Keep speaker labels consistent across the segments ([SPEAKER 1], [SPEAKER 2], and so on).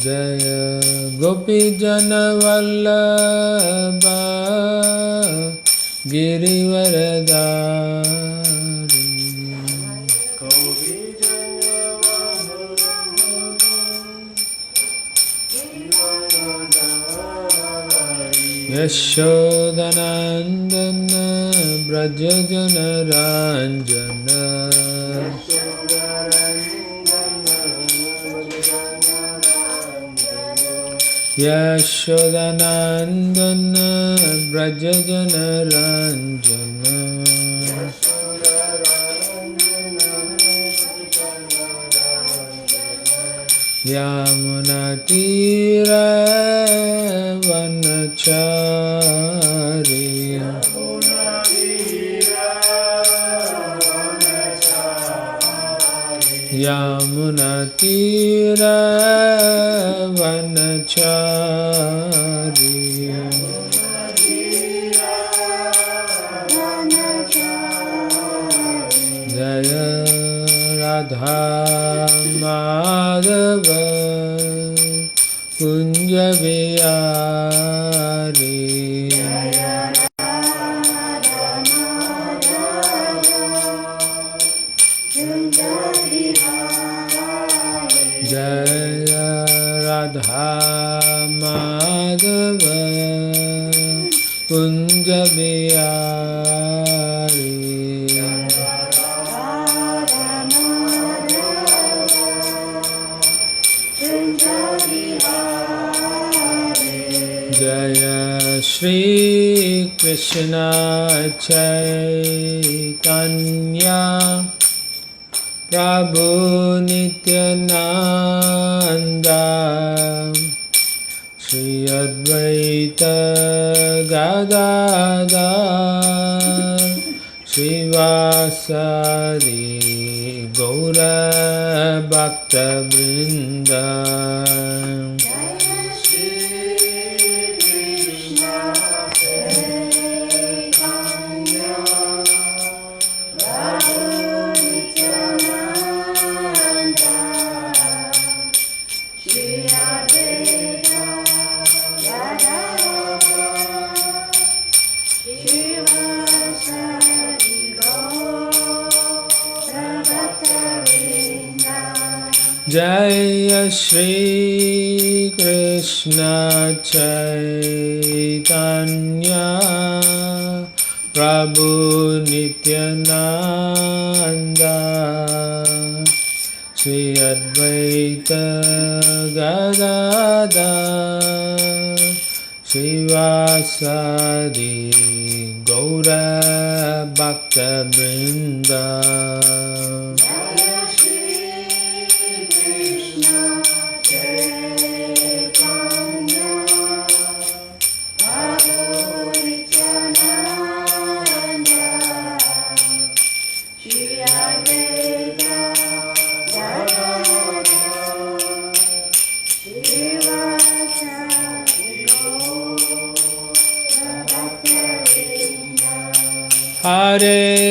[SPEAKER 1] Jaya Gopi Jana Vallabha Girivaradari Yashodanandana Brajajana Ranjana Yashodanandana Brajajana Ranjana Yamunatira Vanachari Yamunatira Vanachari Jaya Radha Madhava Kunja Vihari Jaya Radha Madhava Kunja Vihari Jaya Shri Krishna Chaitanya Prabhu Nityananda Shri Advaita Gadadhar Srivasadi Gaura Bhakta Vrinda Jaya Shri Krishna Chaitanya Prabhu Nityananda Shri Advaita Gadadhar Srivasadi Gaura Bhakta Vrinda Hare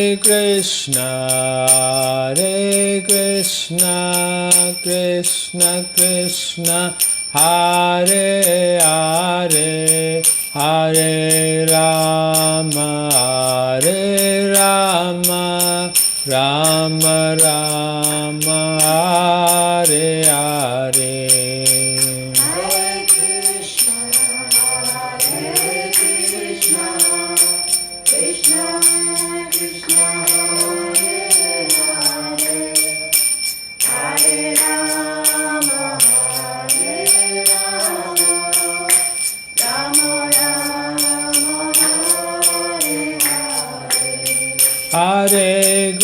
[SPEAKER 1] Krishna, Krishna Krishna, Hare Hare, Hare Rama, Rama Rama, Hare Hare. Hare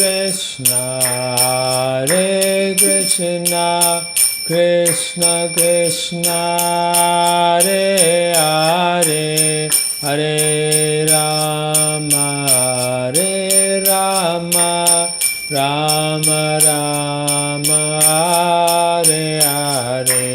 [SPEAKER 1] Krishna, Krishna Krishna, Hare Hare, Hare Rama, Rama Rama, Hare Hare.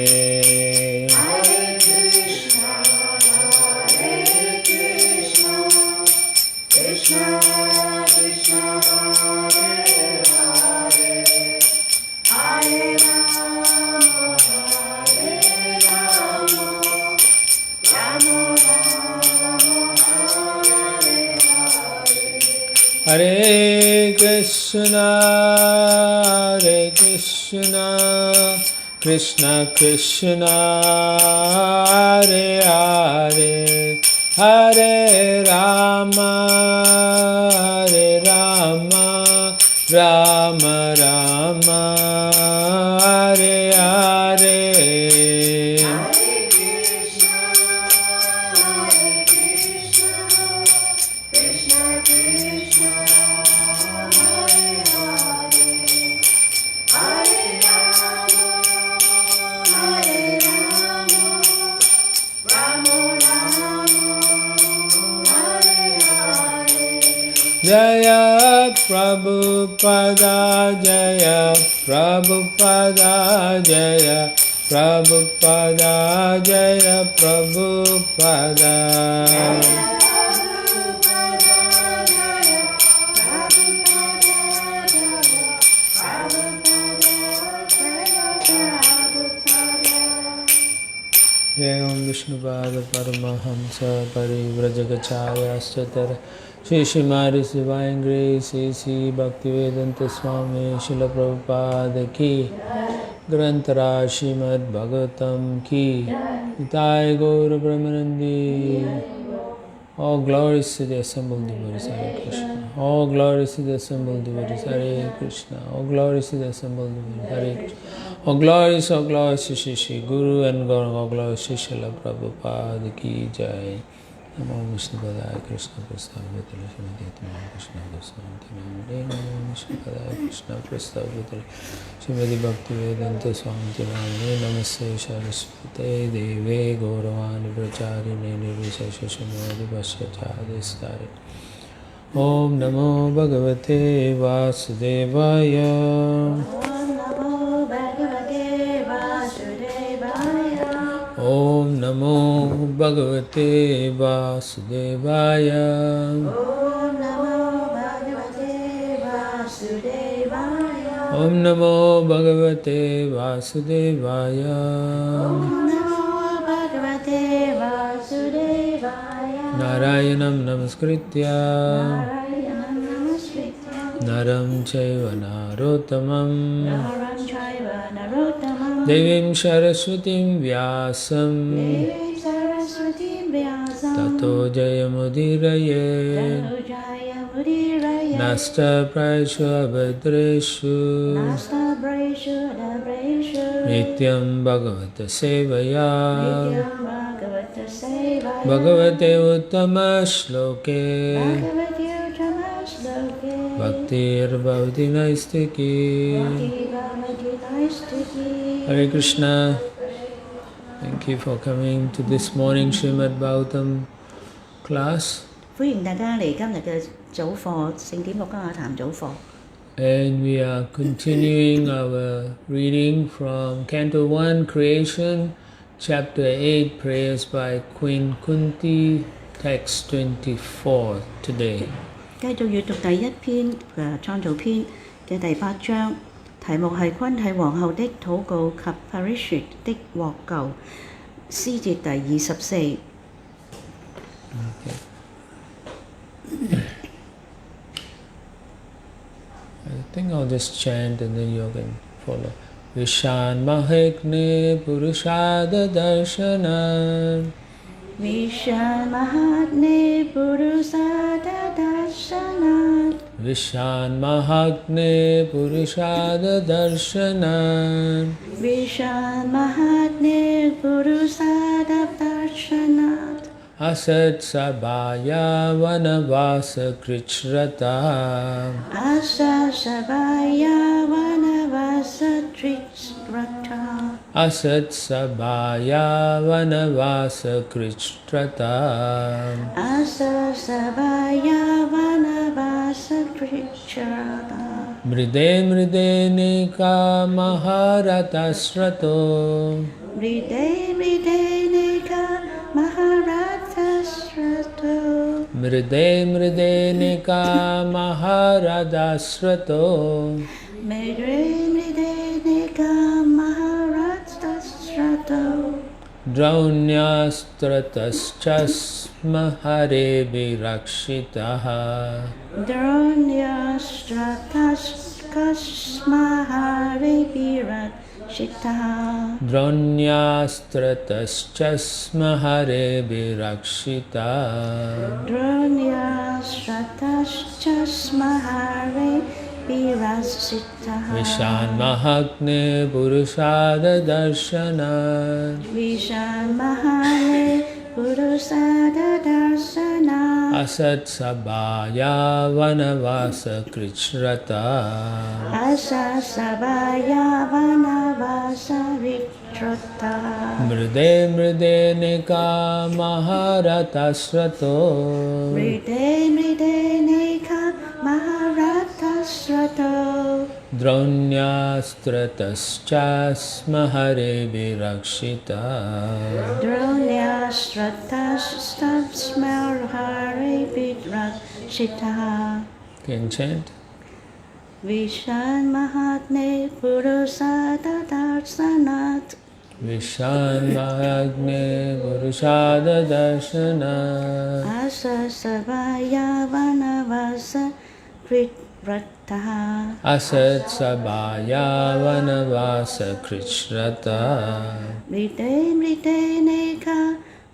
[SPEAKER 1] Hare Krishna, Krishna Krishna, Hare Hare, Hare Rama, Rama Rama, Hare Hare. Jaya Prabhupada, Jaya Prabhupada, Jaya Prabhupada, Jaya Prabhupada. Jai Om Vishnupada Paramahamsa Parivrajagacharya Satara Shri Śrimad Divine Grace A.C. Bhaktivedanta Swami Srila Prabhupada Ki Grantara Śrimad Bhagāvatam Ki Nitai Gaura Brahmanandi. All glories to the assembled devotees, Hare Krishna. All glories to the assembled devotees, Hare Krishna. All glories to the assembled devotees, Hare Krishna. All glories to Shri Shri Guru and Gauranga. All glories to Srila Prabhupada Ki Jai. Namo Vishnupadaya Krishna Prasthavitale Srimati Krishna Goswami Namo Vishnupadaya Krishna Prasthavitale Srimati Bhaktivedanta Swami Namaste Saraswate Deve Gauravani Pracharine Nirviseshamadi Paschachadistare. Om Namo Bhagavate Vasudevaya. Om Namo Bhagavate Vasudevaya. Om Namo Bhagavate Vasudevaya. Narayanam Namaskritya Naram Chaiva Narottamam Devim Saraswatim Vyasam Tato Jayamudiraye Nasta Praishu Abhadreshu Nityam Bhagavata Sevaya Bhagavate Uttama Shloke Bhaktir Bhavati Naistiki. Hare Krishna. Thank you for coming to this morning Śrimad Bhagāvatam class.
[SPEAKER 2] 歡迎大家嚟今日嘅早課聖典錄家談早課。
[SPEAKER 1] And we are continuing our reading from Canto 1, Creation, Chapter 8, Prayers by Queen Kunti, Text 24 today.
[SPEAKER 2] 繼續閱讀第一篇創造篇嘅第8章，題目係坤體皇后的禱告及 Parishit 的獲救，詩節第24。
[SPEAKER 1] Okay. I think I'll just chant and then you can follow. Vishan Mahekne Purushada Darshanan.
[SPEAKER 2] Vishan Mahatne Purusada Darshanat.
[SPEAKER 1] Vishan Mahatne Purushada Darshanan.
[SPEAKER 2] Vishan Mahatne Purusada Darshanat.
[SPEAKER 1] Asat Sabaya Vanavasa Krichrata.
[SPEAKER 2] Asa Sabaya Vanavasa Trichrata.
[SPEAKER 1] Asat Sabaya Vanavasa Krichrata.
[SPEAKER 2] Asa Sabaya Vanavasa Krichrata.
[SPEAKER 1] Mride Mride Nika Maharatasrato.
[SPEAKER 2] Mride Mride Nika Maharatasrato.
[SPEAKER 1] Mride Mride Nika Maharatasrato.
[SPEAKER 2] Mride Mride Nika Maharatasrato.
[SPEAKER 1] Draunyastratascha hare virakshitaha.
[SPEAKER 2] Dronyastratashkasmahare virakshitaha.
[SPEAKER 1] Dronyastratashchasmahare virakshita.
[SPEAKER 2] Dronyastratashkasmahare virakshitaha.
[SPEAKER 1] Vishanmahagne purushada darshanat.
[SPEAKER 2] Vishanmahane purusada darsana.
[SPEAKER 1] Asat sabhaya vanavasa krichrata.
[SPEAKER 2] Asa sabaya vanavasa vitrata.
[SPEAKER 1] Mride mride nika maharatasrato.
[SPEAKER 2] Mride mride neka maharatasrato.
[SPEAKER 1] Dronyastratashchasmahare virakshita.
[SPEAKER 2] Dronyastratashkasmahare virakshita.
[SPEAKER 1] Can chant.
[SPEAKER 2] Vishanmahatne purusada darsanat.
[SPEAKER 1] Vishanmahagne purushada darshana.
[SPEAKER 2] Asa sabaya vanavasa kritrataha.
[SPEAKER 1] Asat sabhaya vanavasa krichrata.
[SPEAKER 2] Mrite mrite neka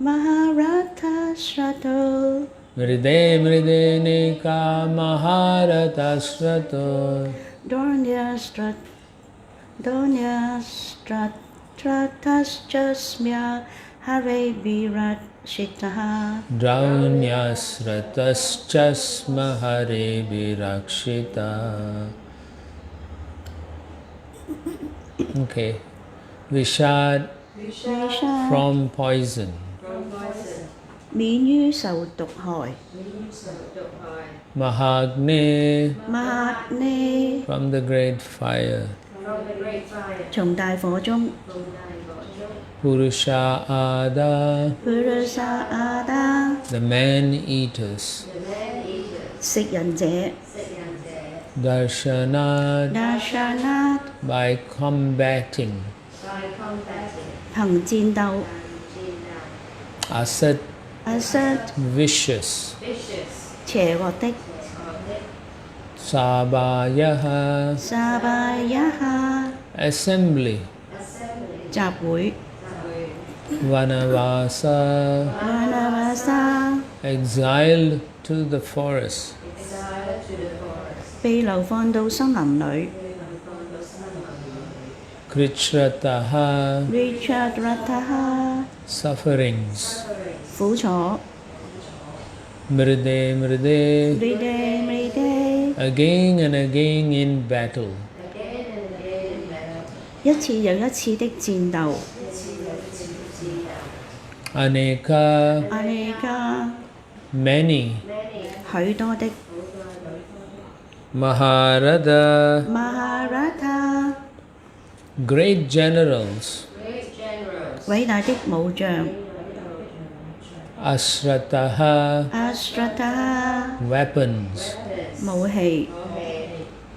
[SPEAKER 2] maharata shrato.
[SPEAKER 1] Mride mride nika maharatasrato.
[SPEAKER 2] Dronyastratashchasmya hare virakshitaha.
[SPEAKER 1] Draunyasratashchasmahare virakshita. Okay. Vishad from poison.
[SPEAKER 2] 免於受毒害。
[SPEAKER 1] Mahagne
[SPEAKER 2] Mahatne
[SPEAKER 1] from the great fire.
[SPEAKER 2] 從大火中。
[SPEAKER 1] Purusha ada
[SPEAKER 2] Purusa ada
[SPEAKER 1] the man eaters.
[SPEAKER 2] 食人者。
[SPEAKER 1] Darshanat
[SPEAKER 2] Darshanat
[SPEAKER 1] by combating.
[SPEAKER 2] 憑戰鬥。
[SPEAKER 1] Asat
[SPEAKER 2] Asat
[SPEAKER 1] vicious.
[SPEAKER 2] 邪惡的。
[SPEAKER 1] Sabayaha
[SPEAKER 2] Sabayaha
[SPEAKER 1] assembly.
[SPEAKER 2] 集會。
[SPEAKER 1] Vanavasa
[SPEAKER 2] Vanavasa
[SPEAKER 1] exiled to the forest.
[SPEAKER 2] 被流放到森林裏。
[SPEAKER 1] Krichrataha
[SPEAKER 2] Richadrataha
[SPEAKER 1] sufferings.
[SPEAKER 2] 苦楚。
[SPEAKER 1] Mride mride
[SPEAKER 2] Mride mride
[SPEAKER 1] again and again in battle.
[SPEAKER 2] 一次又一次的戰鬥。
[SPEAKER 1] Aneka
[SPEAKER 2] Aneka
[SPEAKER 1] many.
[SPEAKER 2] 許多的。
[SPEAKER 1] Maharada
[SPEAKER 2] Maharata
[SPEAKER 1] great generals.
[SPEAKER 2] 偉大的武將。
[SPEAKER 1] Ashrataha
[SPEAKER 2] Ashrata
[SPEAKER 1] weapons.
[SPEAKER 2] 武器。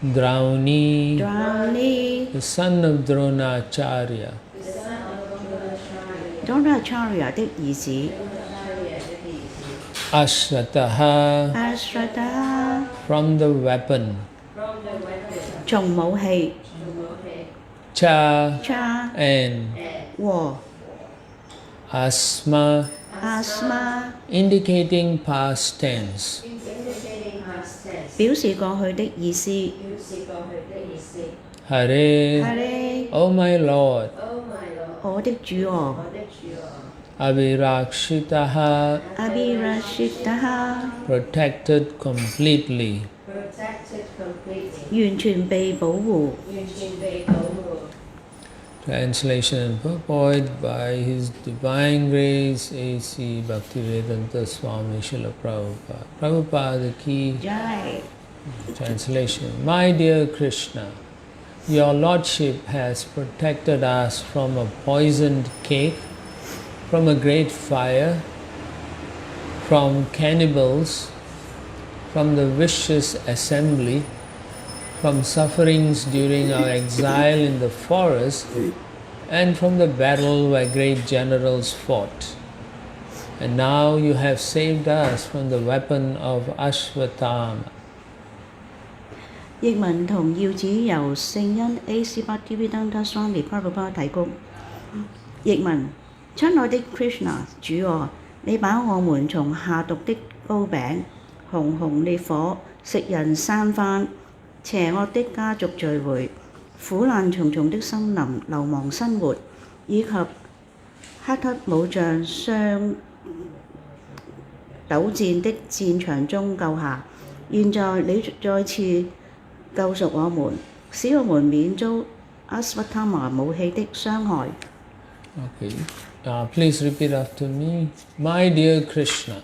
[SPEAKER 1] Drauni
[SPEAKER 2] Drauni
[SPEAKER 1] the son of Dronacharya.
[SPEAKER 2] Dronacharya 的兒子。
[SPEAKER 1] Ashrataha
[SPEAKER 2] Ashrata
[SPEAKER 1] from the weapon.
[SPEAKER 2] 從武器。
[SPEAKER 1] Cha
[SPEAKER 2] Cha
[SPEAKER 1] and
[SPEAKER 2] 和
[SPEAKER 1] asma
[SPEAKER 2] Asma
[SPEAKER 1] indicating past tense.
[SPEAKER 2] 表示過去的意思。
[SPEAKER 1] Hare,
[SPEAKER 2] Hare
[SPEAKER 1] O my Lord,
[SPEAKER 2] 我的主王。
[SPEAKER 1] Avirakshitaha
[SPEAKER 2] Abhirashitaha
[SPEAKER 1] protected completely.
[SPEAKER 2] 完全被保護。
[SPEAKER 1] Translation and purport by His Divine Grace A.C. Bhaktivedanta Swami Srila Prabhupada. Prabhupada ki
[SPEAKER 2] Jai.
[SPEAKER 1] Translation. My dear Krishna, Your Lordship has protected us from a poisoned cake, from a great fire, from cannibals, from the vicious assembly, from sufferings during our exile in the forest, and from the battle where great generals fought. And now you have saved us from the weapon of Ashvatthama.
[SPEAKER 2] 譯文同要旨由聖恩 A.C. Bhaktivedanta Swami Prabhu 提供。譯文：親愛的 Krishna 主啊，你把我們從下毒的糕餅、熊熊烈火、食人生番、邪惡的家族聚會、苦難重重的森林、流亡生活，以及赫特武將相鬥戰的戰場中救下。現在你再次救贖我們，使我們免遭 Ashvatthama 武器的傷害。
[SPEAKER 1] Okay. Please repeat after me. My dear Krishna,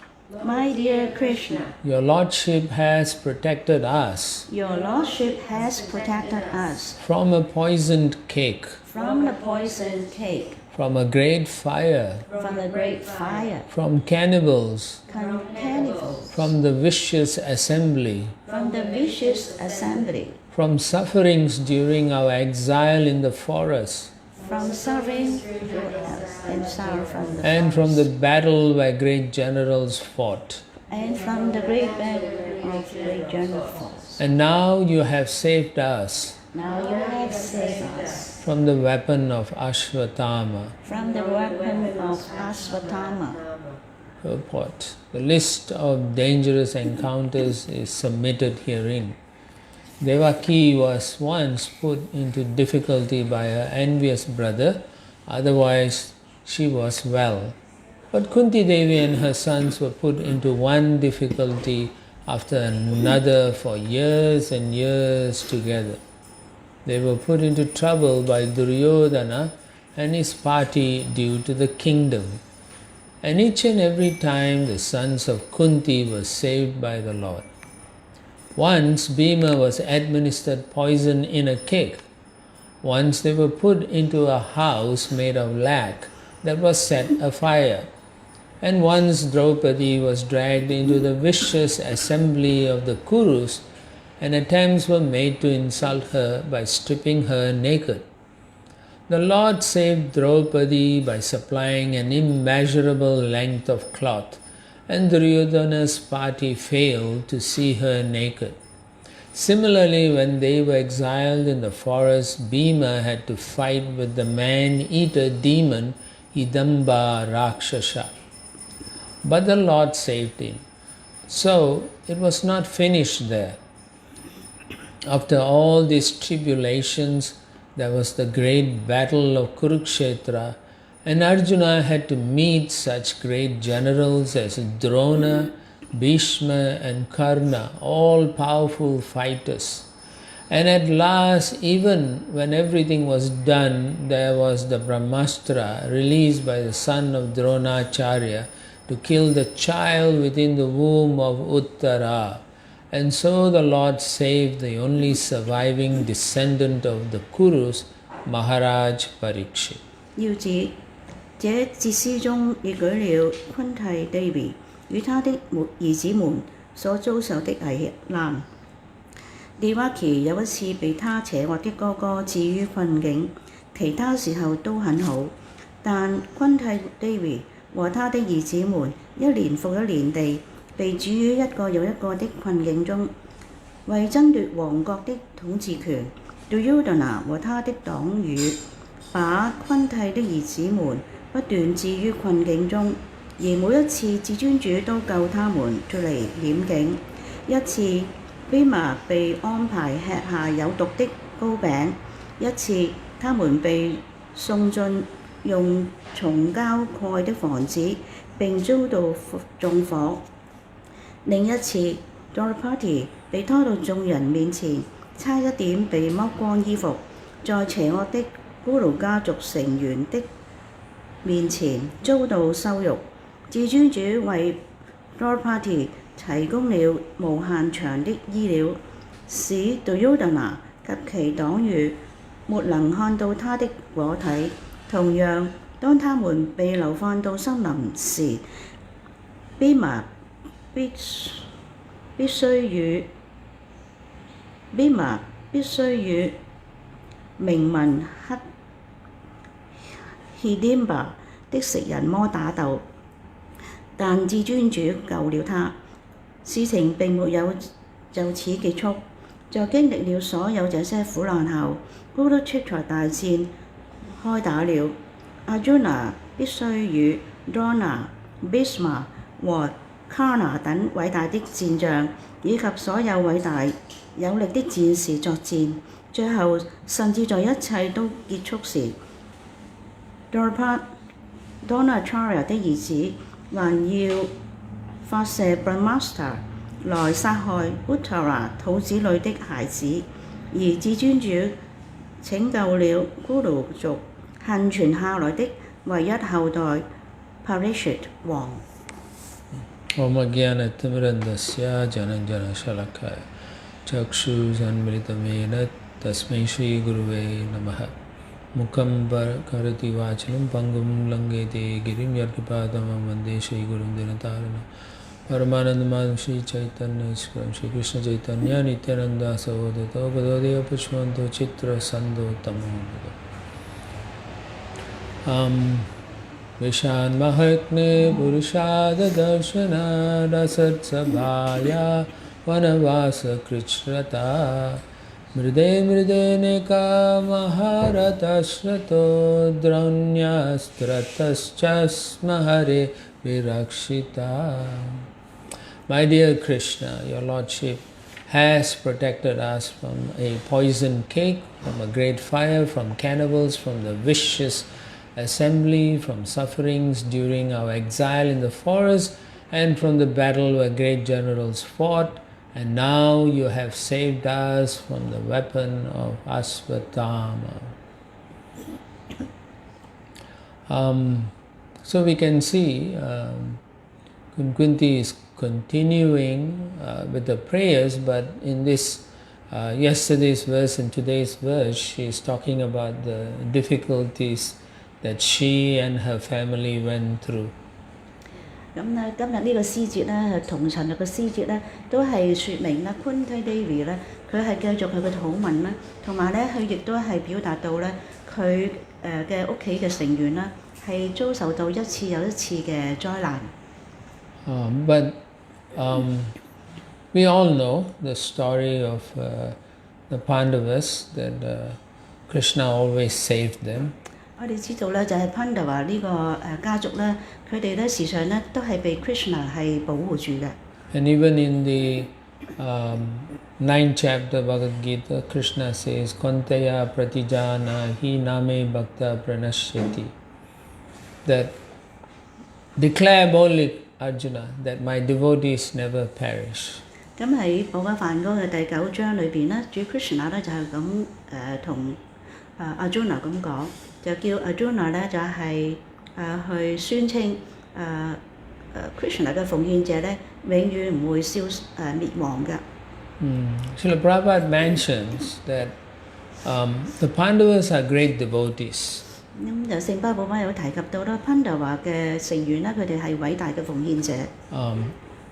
[SPEAKER 2] My dear Krishna,
[SPEAKER 1] your Lordship has protected us
[SPEAKER 2] your Lordship has protected us
[SPEAKER 1] from a poisoned cake,
[SPEAKER 2] from the poisoned cake,
[SPEAKER 1] from a great fire,
[SPEAKER 2] from the great fire,
[SPEAKER 1] from cannibals,
[SPEAKER 2] cannibals,
[SPEAKER 1] from the vicious assembly,
[SPEAKER 2] from the vicious assembly,
[SPEAKER 1] from sufferings during our exile in the forest,
[SPEAKER 2] from suffering and sorrow from the
[SPEAKER 1] and from the
[SPEAKER 2] forest,
[SPEAKER 1] battle where great generals fought.
[SPEAKER 2] and from the great battle of great generals.
[SPEAKER 1] And now you have saved us
[SPEAKER 2] Now you have saved us
[SPEAKER 1] from the weapon of Ashvatthama.
[SPEAKER 2] from the weapon of Ashvatthama.
[SPEAKER 1] Purport. The list of dangerous encounters is submitted herein. Devaki was once put into difficulty by her envious brother, otherwise she was well. But Kunti Devi and her sons were put into one difficulty after another for years and years together. They were put into trouble by Duryodhana and his party due to the kingdom. And each and every time the sons of Kunti were saved by the Lord. Once Bhima was administered poison in a cake. Once they were put into a house made of lac that was set afire. And once Draupadi was dragged into the vicious assembly of the Kurus, and attempts were made to insult her by stripping her naked. The Lord saved Draupadi by supplying an immeasurable length of cloth, and Duryodhana's party failed to see her naked. Similarly, when they were exiled in the forest, Bhima had to fight with the man-eater demon Hidamba Rakshasa. But the Lord saved him. So it was not finished there. After all these tribulations, there was the great battle of Kurukshetra, and Arjuna had to meet such great generals as Drona, Bhishma and Karna, all powerful fighters. And at last, even when everything was done, there was the Brahmastra released by the son of Dronacharya to kill the child within the womb of Uttara. And so the Lord saved the only surviving descendant of the Kurus, Maharaj Parikshit.
[SPEAKER 2] 要指這節詩中亦舉了昆提 Devi 與他的兒子們所遭受的危難。Devaki 有一次被他邪惡的哥哥置於困境，其他時候都很好，但昆提 Devi 和他的兒子們一年復一年地被處於一個又一個的困境中，為爭奪王國的統治權。Duryodhana 和他的黨羽把昆提的兒子們不斷置於困境中，而每一次至尊主都救他們脱離險境。一次 Bhima 被安排吃下有毒的糕餅，一次他們被送進用松膠蓋的房子並遭到縱火。另一次 Draupadi 被拖到眾人面前，差一點被剝光衣服，在邪惡的咕嚕家族成員的面前遭到羞辱。至尊主為 Draupadi 提供了無限長的衣料，使 Duryodhana 及其黨羽沒能看到他的裸體。同樣，當他們被流放到森林時，Bhima 必須與名聞 Hidimba 的食人魔打鬥，但至尊主救了他。事情並沒有就此結束，在經歷了所有這些苦難後，Guru Chitra 大戰開打了。Arjuna 必須與 Drona、Bhishma 和 Karna 等偉大的戰將，以及所有偉大有力的戰士作戰。最後，甚至在一切都結束時，Dronacharya 的兒子還要發射 Brahmastra 來殺害 Uttara 肚子裏的孩子，而至尊主拯救了咕嚕族幸存下來的唯一後代 Parishit 王。
[SPEAKER 1] Om Ajnanatimmirandasya Jananjana Shalakaya Chakshushanmritamena Tasmai Shri Guruve Namaha Mukam Karati Vachanam Pangum Langete Girim Yarkipadamam Vande Shri Gurum Dinatarana Paramanandamam Shri Chaitanya Iskcon Shri Krishna Chaitanya Nityananda Savodata Gadodaya Pushmanto Chitra Sando Tamogoda Vishan Mahatme Purushada Darshana Rasat Sabhaya Vanavasa Krishrata Mride Mride Neka Maharata Shrato Dranyas Mahare Virakshita. My dear Krishna, your Lordship has protected us from a poison cake, from a great fire, from cannibals, from the vicious assembly, from sufferings during our exile in the forest, and from the battle where great generals fought. And now you have saved us from the weapon of Asvatthama. So we can see Kunti is continuing with the prayers, but in this yesterday's verse and today's verse, she is talking about the difficulties that she and her family went through.
[SPEAKER 2] 咁咧，今日呢個詩節咧，同尋日嘅詩節咧，都係説明咧，Kunti Devi 咧，佢係繼續佢嘅禱文啦，同埋咧，佢亦都係表達到咧，佢嘅屋企嘅成員啦，係遭受到一次又一次嘅災難。
[SPEAKER 1] But we all know the story of the Pandavas that Krishna always saved them.
[SPEAKER 2] 我哋知道咧，就係 Pandava 呢個家族咧，佢哋咧時常咧都係被 Krishna 係保護住嘅。
[SPEAKER 1] And even in the 9th chapter Bhagavad Gita, Krishna says, Kontaya pratijana hi name bhakta pranashyati. That declare boldly, Arjuna, that my devotees never perish.
[SPEAKER 2] 咁喺《Bhagāvatam》嘅第9章裏邊咧，主 Krishna 咧就係咁同Arjuna 咁講，就叫 Arjuna 咧就係去宣稱Krishna 嘅奉獻者咧永遠唔會滅亡嘅。
[SPEAKER 1] Srila Prabhupada mentions that the Pandavas are great devotees.
[SPEAKER 2] 咁就聖巴寶巴有提及到啦，Pandava 嘅成員咧，佢哋係偉大嘅奉獻者。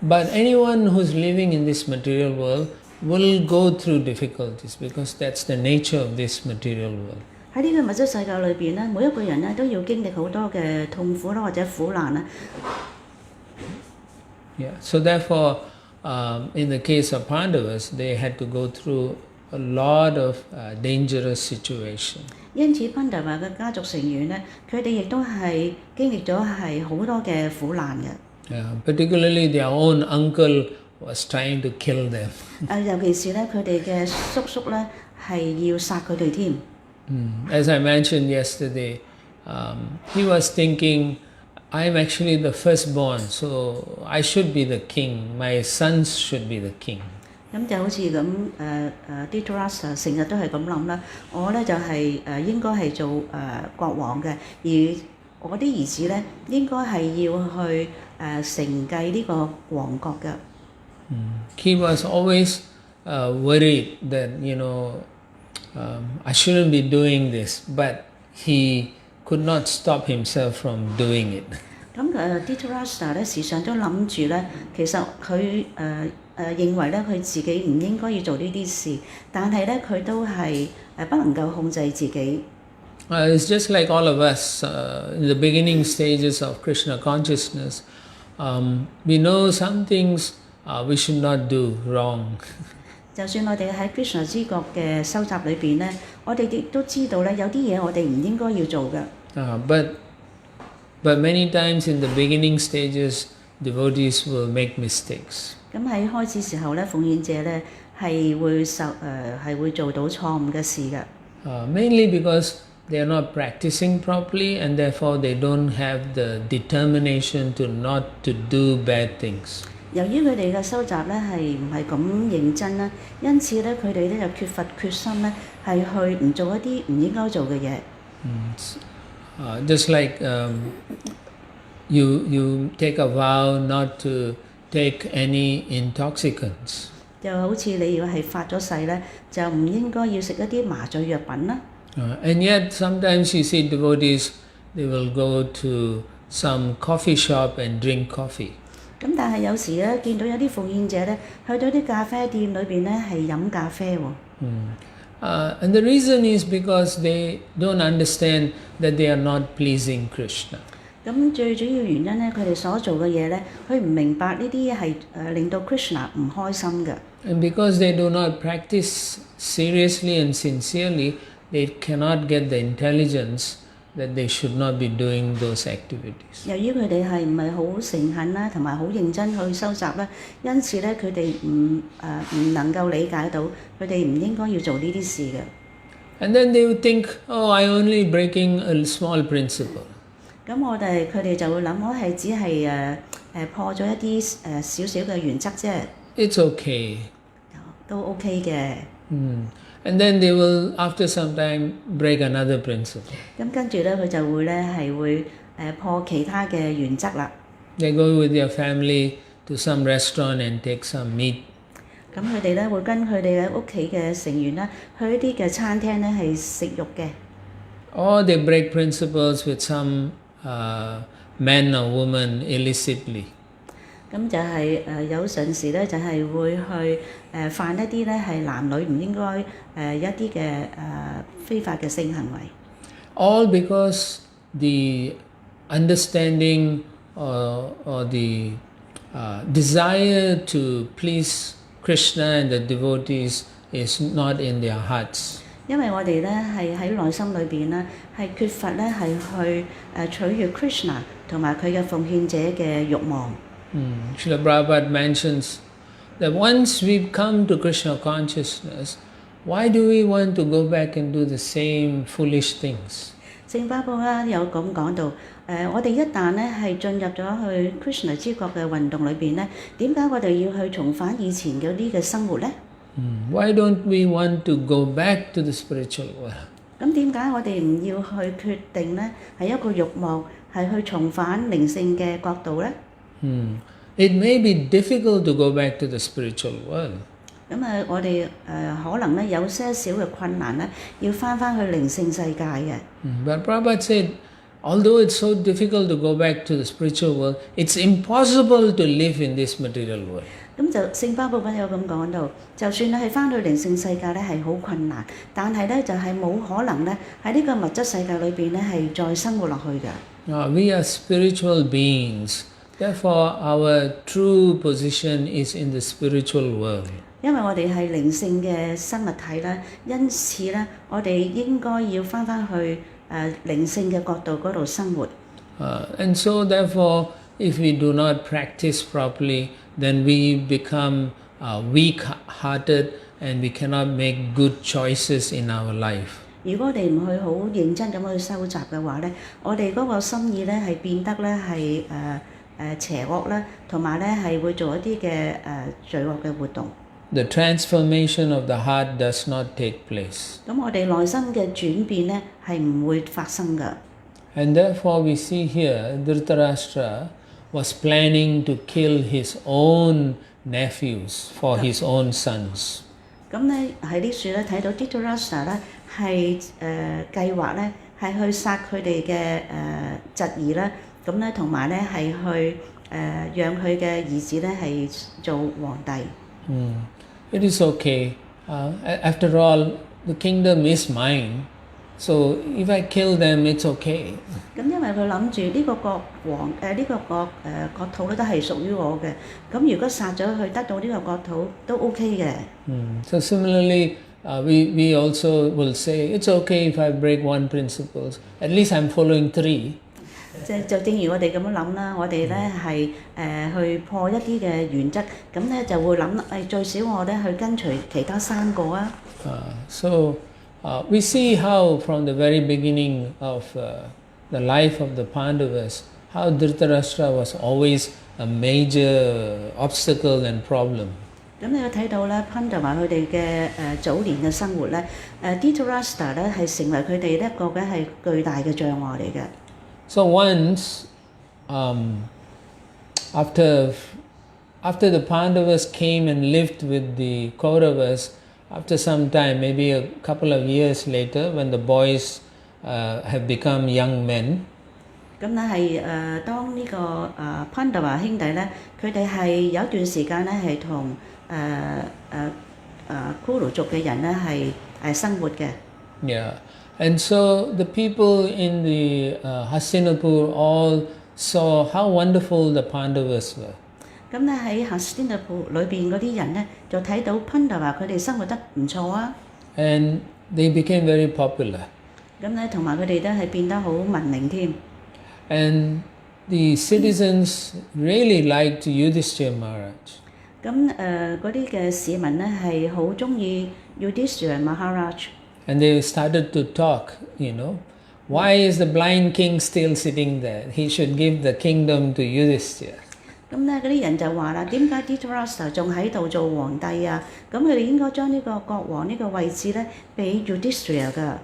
[SPEAKER 1] But anyone who's living in this material world will go through difficulties because that's the nature of this material world.
[SPEAKER 2] 喺呢個物質世界裏邊咧，每一個人咧都要經歷好多嘅痛苦啦，或者苦難啦。
[SPEAKER 1] Yeah. So therefore, in the case of Pandavas, they had to go through a lot of dangerous situations.
[SPEAKER 2] 因此 Pandava 嘅家族成員咧，佢哋亦都係經歷咗係好多嘅苦難嘅。
[SPEAKER 1] Particularly their own uncle was trying to kill them.
[SPEAKER 2] 尤其是咧，佢哋嘅叔叔咧係要殺佢哋添。
[SPEAKER 1] As I mentioned yesterday, he was thinking, I'm actually the firstborn, so I should be the king. My sons should be the king.
[SPEAKER 2] 咁就好似咁Dhritarashtra 成日都係咁諗啦。我咧就係應該係做國王嘅，而我啲兒子咧應該係要去承繼呢個王國嘅。
[SPEAKER 1] He was always worried that I shouldn't be doing this, but he could not stop himself from doing it. 咁Dhritarashtra 咧時常都諗住咧，其實佢認為咧佢自己唔應該要做呢啲事，但係咧佢都係不能夠控制自己。It's just like all of us in the beginning stages of Krishna consciousness. We know some things we should not do wrong.
[SPEAKER 2] 就算我哋喺 Krishna 知覺嘅修習裏邊咧，我哋亦都知道咧，有啲嘢我哋唔應該要做嘅。
[SPEAKER 1] But many times in the beginning stages, devotees will make mistakes.
[SPEAKER 2] 咁喺開始時候咧，奉獻者咧係會做到錯誤嘅事嘅。
[SPEAKER 1] Mainly because they are not practicing properly, and therefore they don't have the determination to not to do bad things.
[SPEAKER 2] 由於佢哋嘅修習咧係唔係咁認真啦，因此咧佢哋咧就缺乏決心咧係去唔做一啲唔應該做嘅嘢。
[SPEAKER 1] Just like you take a vow not to take any intoxicants.
[SPEAKER 2] 就好似你如果係發咗誓咧，就唔應該要食一啲麻醉藥品啦。
[SPEAKER 1] And yet sometimes you see devotees, they will go to some coffee shop and drink coffee.
[SPEAKER 2] 咁但係有時咧，見到有啲奉獻者咧，去到啲咖啡店裏邊咧係飲咖啡喎。
[SPEAKER 1] And the reason is because they don't understand that they are not pleasing Krishna.
[SPEAKER 2] 咁最主要原因咧，佢哋所做嘅嘢咧，佢唔明白呢啲係令到 Krishna 唔開心嘅。
[SPEAKER 1] And because they do not practice seriously and sincerely, they cannot get the intelligence that they should not be doing those activities.
[SPEAKER 2] 由於佢哋係唔係好誠懇啦，同埋好認真去修習咧，因此咧佢哋唔能夠理解到佢哋唔應該要做呢啲事嘅。
[SPEAKER 1] And then they would think, oh, I only breaking a small principle.
[SPEAKER 2] 咁佢哋就會諗，我係只係破咗一啲少少嘅原則啫。
[SPEAKER 1] It's okay.
[SPEAKER 2] 都 OK 嘅。
[SPEAKER 1] And then they will, after some time, break another principle.
[SPEAKER 2] 咁跟住咧，佢就會咧係會破其他嘅原則啦。
[SPEAKER 1] They go with their family to some restaurant and take some meat.
[SPEAKER 2] 咁佢哋咧會跟佢哋嘅屋企嘅成員咧去一啲嘅餐廳咧係食肉嘅。
[SPEAKER 1] Or they break principles with some man or woman illicitly.
[SPEAKER 2] 咁就係有陣時咧就係會去犯一啲咧係男女唔應該一啲嘅非法嘅性行為。
[SPEAKER 1] All because the understanding or the desire to please Krishna and the devotees is not in their hearts.
[SPEAKER 2] 因為我哋咧係喺內心裏邊咧係缺乏咧係去取悅 Krishna 同埋佢嘅奉獻者嘅慾望。
[SPEAKER 1] Srila Prabhupada mentions that once we come to Krishna consciousness, why do we want to go back and do the same foolish things?
[SPEAKER 2] 聖巴布啦有咁講到，我哋一旦咧係進入咗去 Krishna 知覺嘅運動裏邊咧，點解我哋要去重返以前嗰啲嘅生活咧
[SPEAKER 1] ？Why don't we want to go back to the spiritual world?
[SPEAKER 2] 咁點解我哋唔要去決定咧係一個慾望係去重返靈性嘅角度咧
[SPEAKER 1] ？It may be difficult to go back to the spiritual world.
[SPEAKER 2] 咁我哋可能咧有些少嘅困難咧，要翻去靈性世界嘅。
[SPEAKER 1] But Prabhupada said, although it's so difficult to go back to the spiritual world, it's impossible to live in this material world. 咁就
[SPEAKER 2] 聖巴布有咁講到，就算你係翻去靈性世界咧係好困難，但係咧就係冇可能咧喺呢個物質世界裏邊咧係再生活落去嘅。
[SPEAKER 1] We are spiritual beings. Therefore, our true position is in the spiritual world.
[SPEAKER 2] 因為我哋係靈性嘅生物體啦，因此咧，我哋應該要翻去靈性嘅角度嗰度生活。
[SPEAKER 1] And so, therefore, if we do not practice properly, then we become weak-hearted and we cannot make good choices in our life.
[SPEAKER 2] 如果我哋唔去好認真咁去修習嘅話咧，我哋嗰個心意咧係變得咧係邪惡啦，同埋咧係會做一啲嘅罪惡嘅活動。
[SPEAKER 1] The transformation of the heart does not take place.
[SPEAKER 2] 咁我哋內心嘅轉變咧係唔會發生㗎。
[SPEAKER 1] And therefore we see here Dhritarashtra was planning to kill his own nephews for his own sons.
[SPEAKER 2] 咁咧喺呢處咧睇到 Dhritarashtra 咧係計劃咧係去殺佢哋嘅侄兒啦。咁咧同埋咧係去讓佢嘅兒子咧係做皇帝。
[SPEAKER 1] It is okay. After all, the kingdom is mine. So if I kill them, it's okay.
[SPEAKER 2] 咁因為佢諗住呢個國王國土咧都係屬於我嘅，咁如果殺咗佢得到呢個國土都 OK 嘅。
[SPEAKER 1] So similarly, we also will say, it's okay if I break one principle. At least I'm following three.
[SPEAKER 2] 就正如我哋咁樣諗啦，我哋咧係去破一啲嘅原則，咁咧就會諗最少我咧去跟隨其他3個啊。
[SPEAKER 1] We see how from the very beginning of the life of the Pandavas, how Dhritarashtra was always a major obstacle and problem.
[SPEAKER 2] 咁你睇到咧，潘就話佢哋嘅早年嘅生活咧，Dhritarashtra 咧係成為佢哋一個嘅係巨大嘅障礙嚟嘅。
[SPEAKER 1] So once, after the Pandavas came and lived with the Kauravas, after some time, maybe a couple of years later, when the boys have become young men,
[SPEAKER 2] 咁咧係當呢個潘達華兄弟咧，佢哋係有一段時間咧係同庫魯族嘅人咧係生活嘅。
[SPEAKER 1] Yeah, and so the people in the Hastinapur all saw how wonderful the Pandavas were.
[SPEAKER 2] 咁咧喺Hastinapur裏邊嗰啲人咧，就睇到潘達華佢哋生活得唔錯啊。
[SPEAKER 1] And they became very popular.
[SPEAKER 2] 咁咧同埋佢哋咧係變得好聞名添。
[SPEAKER 1] And the citizens really liked Yudhishthira Maharaj.
[SPEAKER 2] 咁嗰啲嘅市民咧係好中意 Yudhishthira Maharaj。And
[SPEAKER 1] they started to talk, why is the blind king still sitting there? He should give the kingdom to Yudhishthira.
[SPEAKER 2] 咁咧嗰啲人就話啦，點解 Dhritarashtra 仲喺度做皇帝啊？咁佢哋應該將呢個國王呢個位置咧俾 Yudhishthira 㗎。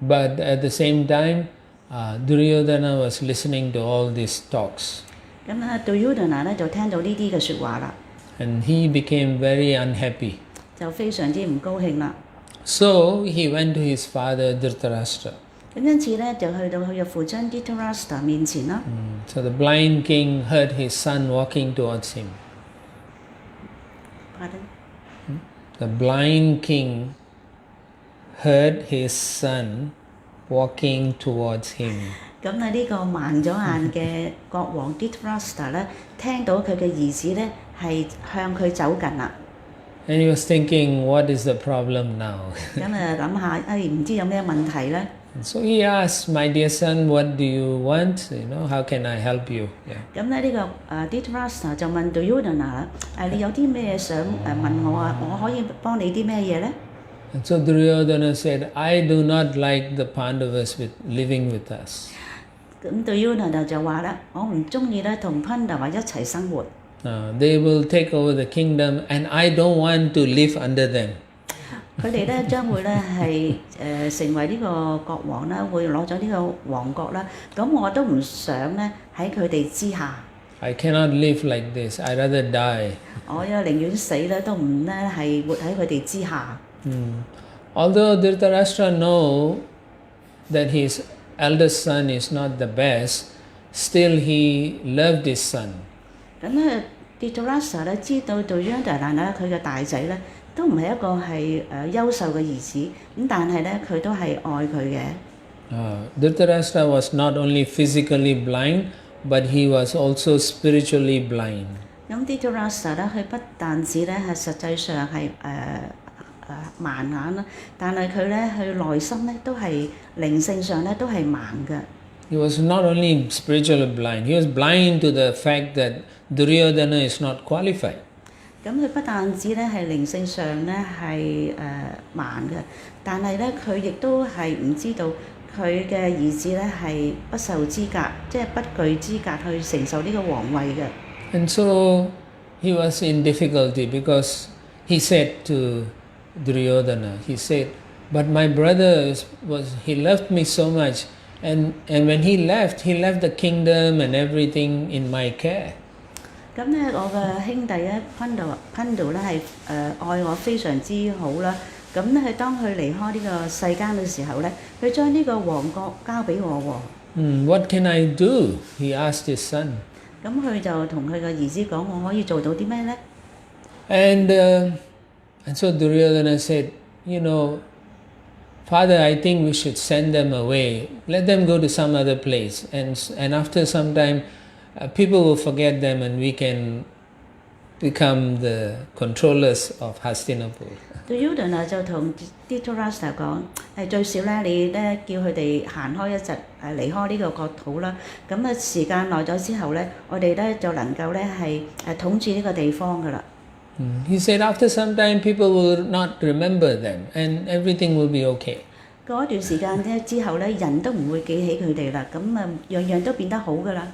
[SPEAKER 1] But at the same time, Duryodhana was listening to all these talks.
[SPEAKER 2] 咁Duryodhana 咧就聽到呢啲嘅説話啦。
[SPEAKER 1] And he became very unhappy.
[SPEAKER 2] 就非常之唔高興啦。
[SPEAKER 1] So he went to his father Dhritarashtra.
[SPEAKER 2] 咁因此咧就去到佢嘅父親 Dhritarashtra 面前啦。
[SPEAKER 1] So the blind king heard his son walking towards him.
[SPEAKER 2] Pardon?
[SPEAKER 1] The blind king heard his son walking towards him.
[SPEAKER 2] 咁呢個盲咗眼嘅國王 Dhritarashtra 咧，聽到佢嘅兒子咧係向佢走近啦。
[SPEAKER 1] And he was thinking, what is the problem now?
[SPEAKER 2] 咁諗下，唔知有咩問題咧
[SPEAKER 1] ？So he asked, my dear son, what do you want? How can I help you?
[SPEAKER 2] 咁咧呢個Dhritarashtra 就問 Duryodhana 啦，你有啲咩想問我啊？我可以幫你啲咩嘢咧？
[SPEAKER 1] And so Duryodhana said, I do not like the Pandavas living with us.
[SPEAKER 2] 咁 Duryodhana 就話啦，我唔中意咧同潘達華一齊生活。
[SPEAKER 1] They will take over the kingdom, and I don't want to live under them.
[SPEAKER 2] 佢哋咧將會咧係成為呢個國王啦，會攞咗呢個王國啦。咁我都唔想咧喺佢哋之下。
[SPEAKER 1] I cannot live like this. I rather die.
[SPEAKER 2] 我寧願死咧，都唔咧係活喺佢哋之下。
[SPEAKER 1] Although Dhritarashtra know that his eldest son is not the best, still he loved his son.
[SPEAKER 2] 咁Dhritarashtra 咧知道Duryodhana咧佢嘅大仔咧都唔係一個係優秀嘅兒子，咁但係咧佢都係愛佢嘅。
[SPEAKER 1] Dhritarashtra was not only physically blind, but he was also spiritually blind.
[SPEAKER 2] 咁Dhritarashtra咧佢不但止咧係實際上係盲眼啦，但係佢咧佢內心咧都係靈性上咧都係盲嘅。
[SPEAKER 1] He was not only spiritually blind, he was blind to the fact that Duryodhana is not qualified.
[SPEAKER 2] 咁佢不但止咧係靈性上咧係盲嘅，但係咧佢亦都係唔知道佢嘅兒子咧係不受資格，即係不具資格去承受呢個皇位嘅。
[SPEAKER 1] And so he was in difficulty because he said to Duryodhana, he said, but my brother he loved me so much, and when he left the kingdom and everything in my care.
[SPEAKER 2] 咁咧，我嘅兄弟咧，潘度咧係愛我非常之好啦。咁咧，當佢離開呢個世間嘅時候咧，佢將呢個王國交俾我喎。
[SPEAKER 1] What can I do? He asked his son.
[SPEAKER 2] 咁佢就同佢嘅兒子講：我可以做到啲咩咧？
[SPEAKER 1] And so Duryodhana said, Father, I think we should send them away. Let them go to some other place. And after some time, people will forget them and we can become the controllers of Hastinapur.
[SPEAKER 2] Duryodhana 就同 Dhritarashtra 講，最少咧，你咧叫佢哋行開一陣，離開呢個國土啦。咁啊，時間耐咗之後咧，我哋咧就能夠咧係統治呢個地方噶啦。
[SPEAKER 1] He said after some time people will not remember them and everything will be okay.
[SPEAKER 2] 過一段時間咧之後咧，人都唔會記起佢哋啦，咁啊樣樣都變得好噶啦。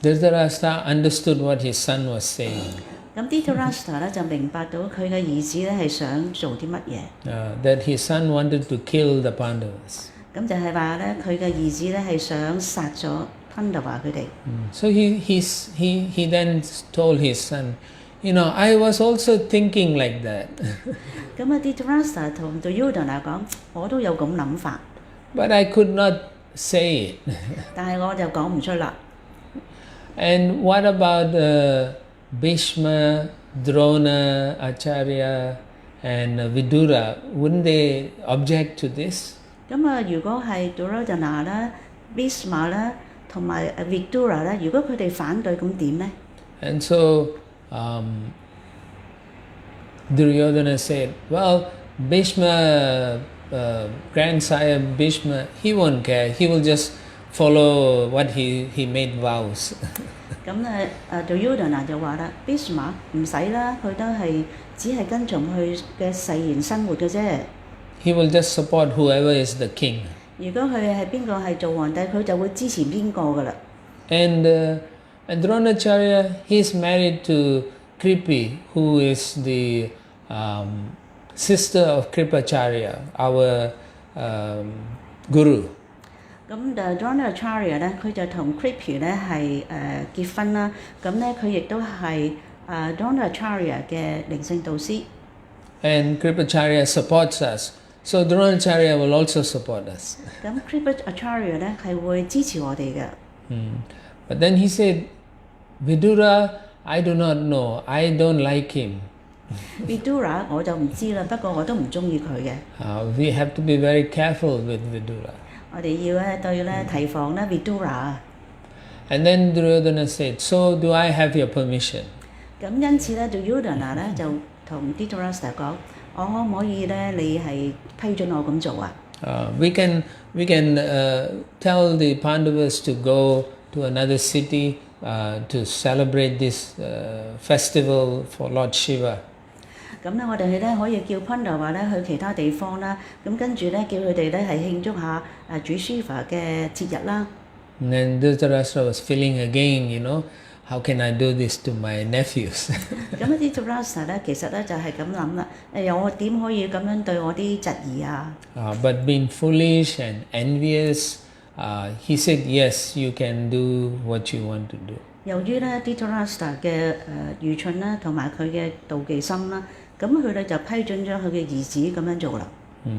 [SPEAKER 1] Dhritarashtra understood what his son was saying.
[SPEAKER 2] 咁 Dhritarashtra 咧就明白到佢嘅兒子咧係想做啲乜嘢。
[SPEAKER 1] That his son wanted to kill the Pandavas.
[SPEAKER 2] 咁就係話咧，佢嘅兒子咧係想殺咗Pandava佢哋。
[SPEAKER 1] So he then told his son, I was also thinking like that.
[SPEAKER 2] 咁啊 Dhritarashtra 同 Duryodhana 講，我都有咁諗法。
[SPEAKER 1] But I could not say it.
[SPEAKER 2] 但係我就講唔出啦。
[SPEAKER 1] And what about Bhishma, Drona, Acharya, and Vidura? Wouldn't they object to this?
[SPEAKER 2] 咁啊，如果係 Duryodhana 啦、Bhishma 啦同埋Vidura 啦，如果佢哋反對，咁點呢？
[SPEAKER 1] And so Duryodhana said, well, Bhishma, grandsire Bhishma, he won't care. He will just follow what he made vows.
[SPEAKER 2] 咁Duryodhana 就話啦 ，Bhishma 唔使啦，佢都係只係跟從佢嘅誓言生活嘅啫。
[SPEAKER 1] He will just support whoever is the king.
[SPEAKER 2] 如果佢係邊個係做皇帝，佢就會支持邊個噶啦。
[SPEAKER 1] And Dronacharya, he's married to Kripi, who is the sister of Kripacharya, our guru.
[SPEAKER 2] 咁Dronacharya 咧，佢就同 Kripi 咧係結婚啦。咁咧佢亦都係Dronacharya 嘅靈性導師。
[SPEAKER 1] And Kripacharya supports us. So Dronacharya will also support us.
[SPEAKER 2] 咁 Kripacharya 咧係會支持我哋嘅。
[SPEAKER 1] But then he said, Vidura, I do not know. I don't like him.
[SPEAKER 2] Vidura 我就唔知啦，不過我都唔中意佢嘅。
[SPEAKER 1] We have to be very careful with Vidura.
[SPEAKER 2] 我哋要咧對咧提防咧 Vidura。And
[SPEAKER 1] then Duryodhana said, so do I have your permission?
[SPEAKER 2] 咁因此咧 Duryodhana 咧就同 Dhritarashtra 講，我可唔可以咧你係批准我咁做啊
[SPEAKER 1] ？We can tell the Pandavas to go to another city to celebrate this festival for Lord Shiva.
[SPEAKER 2] 咁咧，我哋咧可以叫 Pandava 咧去其他地方啦，咁跟住咧叫佢哋咧係慶祝下主 Shiva 嘅節日啦。
[SPEAKER 1] And then Dhritarashtra was feeling again, how can I do this to my nephews?
[SPEAKER 2] 咁Dhritarashtra 咧其實咧就係咁諗啦，我點可以咁樣對我啲侄兒啊
[SPEAKER 1] ？But being foolish and envious, he said, yes, you can do what you want to do.
[SPEAKER 2] 由於咧 Dhritarashtra 嘅愚蠢啦，同埋佢嘅妒忌心啦，咁佢哋就批准咗佢嘅兒子咁樣做啦。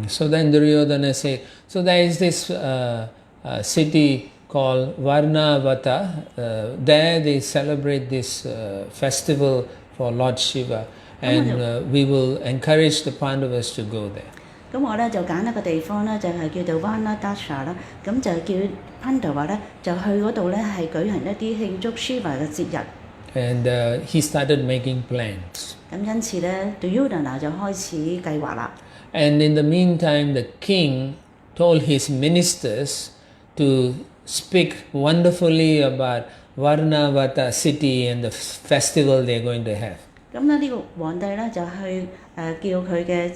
[SPEAKER 1] So then Duryodhana said, so there is this city called Varnavata. There they celebrate this festival for Lord Shiva, and we will encourage the Pandavas to go there.
[SPEAKER 2] 咁我咧就揀一個地方咧，就係叫做 Varnavata 啦，咁就叫 Pandava 咧就去嗰度咧係舉行一啲慶祝 Shiva 嘅節日。
[SPEAKER 1] And he started making plans.
[SPEAKER 2] 咁因此咧 Duryodhana 就開始計劃啦。
[SPEAKER 1] And in the meantime, the king told his ministers to speak wonderfully about Varnavata city and the festival they're going to have.
[SPEAKER 2] 咁咧呢個皇帝咧就去叫佢嘅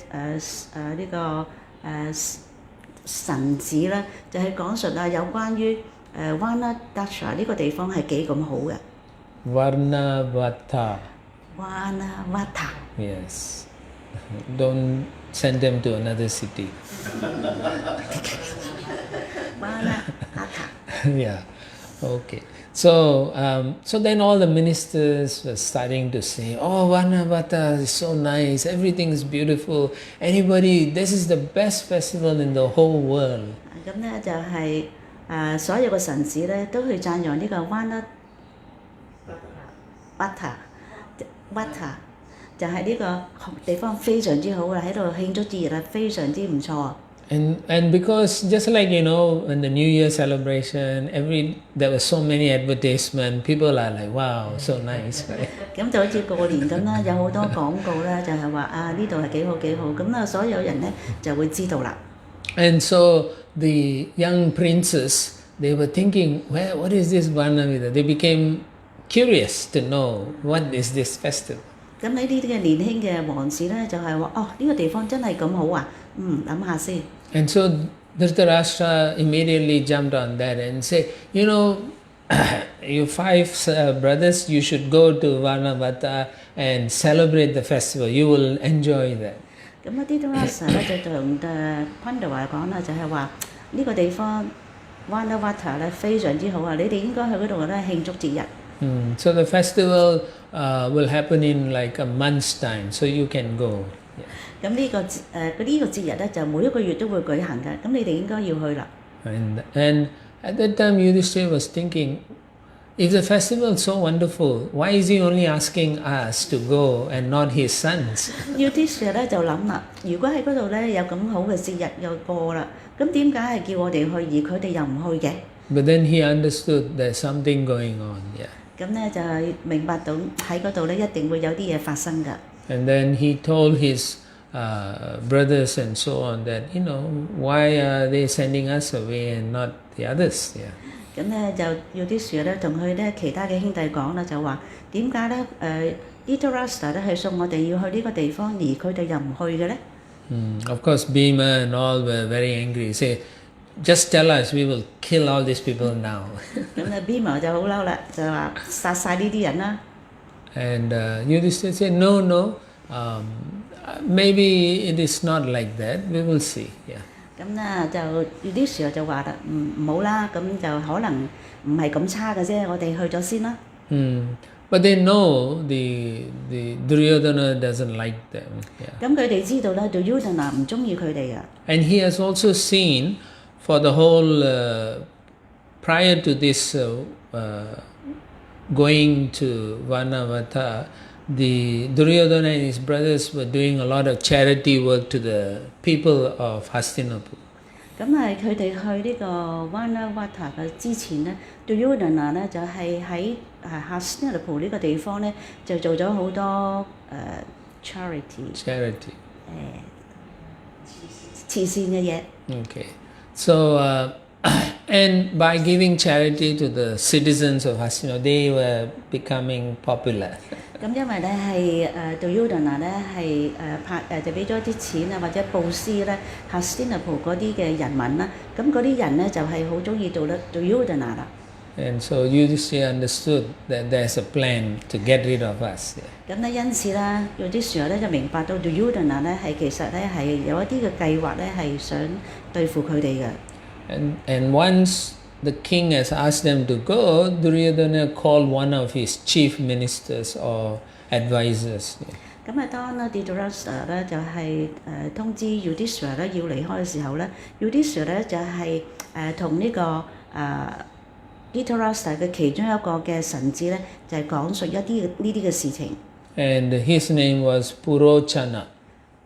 [SPEAKER 2] 呢個臣子咧，就係講述有關於Varnavata 呢個地方係幾咁好嘅。
[SPEAKER 1] Varnavata. Yes. Don't send them to another city. Yeah. Okay. So then all the ministers were starting to say, oh, Varnavata is so nice, everything is beautiful. This is the best festival in the whole world.
[SPEAKER 2] 咁咧就係所有嘅臣子咧都去讚揚呢個 Varnavata 就係呢個地方非常之好啦，喺度慶祝節日啦，非常之唔錯。
[SPEAKER 1] And because just like in the New Year celebration, there were so many advertisements. People are like, wow, so nice, right?
[SPEAKER 2] 咁就好似過年咁啦，有好多廣告啦，就係話啊呢度係幾好幾好，咁啊所有人咧就會知道啦。
[SPEAKER 1] And so the young princes, they were thinking, what is this Varnavida? They became curious to know what is this festival.
[SPEAKER 2] 咁呢啲嘅年輕嘅王子咧就係話哦呢個地方真係咁好啊，諗下先。
[SPEAKER 1] And so Dhritarashtra immediately jumped on that and said, you 5 brothers, you should go to Varnavata and celebrate the festival. You will enjoy that.
[SPEAKER 2] 咁啊Dhritarashtra咧就同昆特華講啦，就係話呢個地方 Varnavata 咧非常之好啊，你哋應該去嗰度咧慶祝節日。
[SPEAKER 1] So the festival will happen in like a month's time, so you can go.
[SPEAKER 2] 咁呢個節日咧就每一個月都會舉行嘅，咁你哋應該要去啦。
[SPEAKER 1] And at that time Yudhishthira was thinking, if the festival is so wonderful, why is he only asking us to go and not his sons?
[SPEAKER 2] Yudhishthira 咧就諗啦，如果喺嗰度咧有咁好嘅節日又過啦，咁點解係叫我哋去而佢哋又唔去嘅？
[SPEAKER 1] But then he understood there's something going on. Yeah.
[SPEAKER 2] 咁咧就係明白到喺嗰度咧一定會有啲嘢發生㗎。
[SPEAKER 1] And then he told his brothers and so on that, why are they sending us away and not the others? Yeah.
[SPEAKER 2] 咁咧就Yudhishthira咧同佢咧其他嘅兄弟講啦，就話點解咧Dhritarashtra咧係送我哋要去呢個地方，而佢哋又唔去嘅咧
[SPEAKER 1] ？Of course, Bhima and all were very angry. Say, just tell us, we will kill all these people now.
[SPEAKER 2] 咁啊 Bhima 就好嬲啦，就話殺晒呢啲人啦。
[SPEAKER 1] And Yudhishthira said, no, maybe it is not like that. We will see. Yeah.
[SPEAKER 2] 咁啊就Yudhishthira就話啦，唔好啦，咁就可能唔係咁差嘅啫，我哋去咗先啦。
[SPEAKER 1] But they know the Duryodhana doesn't like them. Yeah.
[SPEAKER 2] 咁佢哋知道咧，Duryodhana唔中意佢哋嘅。
[SPEAKER 1] And he has also seen for the whole prior to this going to Varnavata, the Duryodhana and his brothers were doing a lot of charity work to the people of Hastinapur.
[SPEAKER 2] 咁係佢哋去呢個 Varnavata 嘅之前咧，Duryodhana 咧就係喺Hastinapur 呢個地方咧，就做咗好多charity 慈善嘅嘢。
[SPEAKER 1] Okay, so and by giving charity to the citizens of Hastinapur, they were becoming popular.
[SPEAKER 2] 咁因為咧係Duryodhana 咧係就俾咗啲錢啊或者布施咧 Hastinapur 嗰啲嘅人民啦，咁嗰啲人咧就係好中意到咧 Duryodhana 啦。
[SPEAKER 1] And so Yudhishthira understood that there's a plan to get rid of us.
[SPEAKER 2] 咁咧因此啦，Yudhishthira咧就明白到 Duryodhana 咧係其實咧係有一啲嘅計劃咧係想對付佢哋嘅。
[SPEAKER 1] And once the king has asked them to go, Duryodhana called one of his chief ministers or advisors.
[SPEAKER 2] 咁啊，當咧 Dhritarashtra 咧就係通知 Yudhishthira 咧要離開嘅時候咧 ，Yudhishthira 咧就係同呢個Dhritarashtra 嘅其中一個嘅臣子咧，就係講述一啲呢啲嘅事情。
[SPEAKER 1] And his name was Purochana.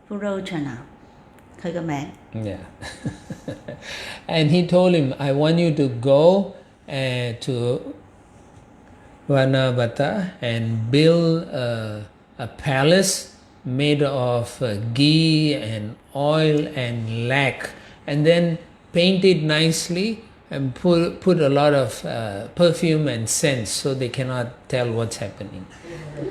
[SPEAKER 2] 佢個名。
[SPEAKER 1] Yeah. And he told him, I want you to go to Varnavata and build a palace made of ghee and oil and lac, and then paint it nicely and put a lot of perfume and scent so they cannot tell what's happening.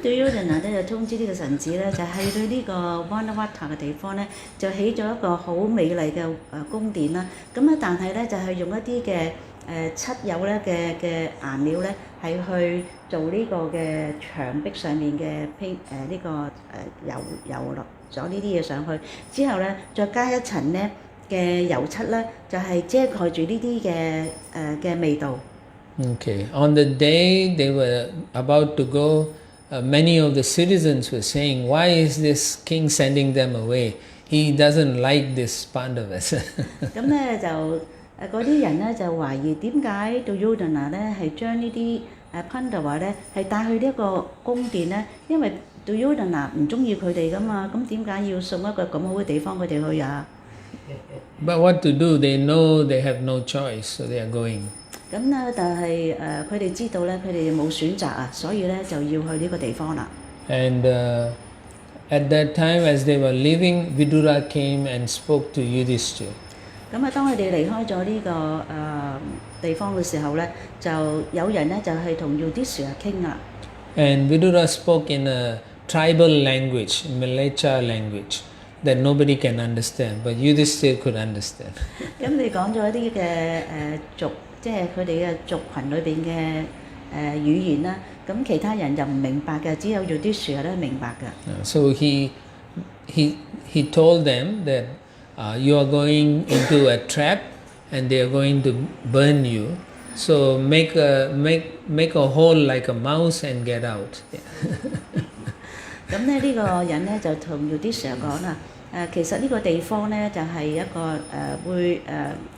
[SPEAKER 2] Duryodhana 咧就通知呢個臣子咧，就係對呢個 Varnavata 嘅地方咧，就起咗一個好美麗嘅宮殿啦。咁咧，但係咧就係用一啲嘅漆油咧嘅顏料咧，係去做呢個嘅牆壁上面嘅呢個油落咗呢啲嘢上去，之後咧再加一層咧嘅油漆咧，就係遮蓋住呢啲嘅味道。
[SPEAKER 1] Okay. On the day they were about to go, many of the citizens were saying, why is this king sending them away? He doesn't like this Pandavas.
[SPEAKER 2] 咁咧就嗰啲人咧就懷疑點解Duryodhana咧係將呢啲Pandava 咧係帶去呢一個宮殿咧？因為Duryodhana唔中意佢哋噶嘛，咁點解要送一個咁好嘅地方佢哋去啊
[SPEAKER 1] But what to do? They know they have no choice, so they are going.
[SPEAKER 2] 咁咧，但係佢哋知道咧，佢哋冇選擇啊，所以咧就要去呢個地方啦。
[SPEAKER 1] And at that time, as they were leaving, Vidura came and spoke to Yudhishthira.
[SPEAKER 2] 咁啊，當佢哋離開咗呢個地方嘅時候咧，就有人咧就係同 Yudhishthira 傾啦。
[SPEAKER 1] And Vidura spoke in a tribal language, Malacha language, that nobody can understand, but Yudhishthira could understand.
[SPEAKER 2] 咁你講咗一啲嘅族，即係佢哋嘅族群裏邊嘅語言啦，咁其他人就唔明白嘅，只有 Yudhishthira 咧明白嘅。
[SPEAKER 1] So he told them that you are going into a trap and they are going to burn you. So make a hole like a mouse and get out.
[SPEAKER 2] 咁咧呢個人咧就同 Yudhishthira 講啦，其實呢個地方咧就係一個會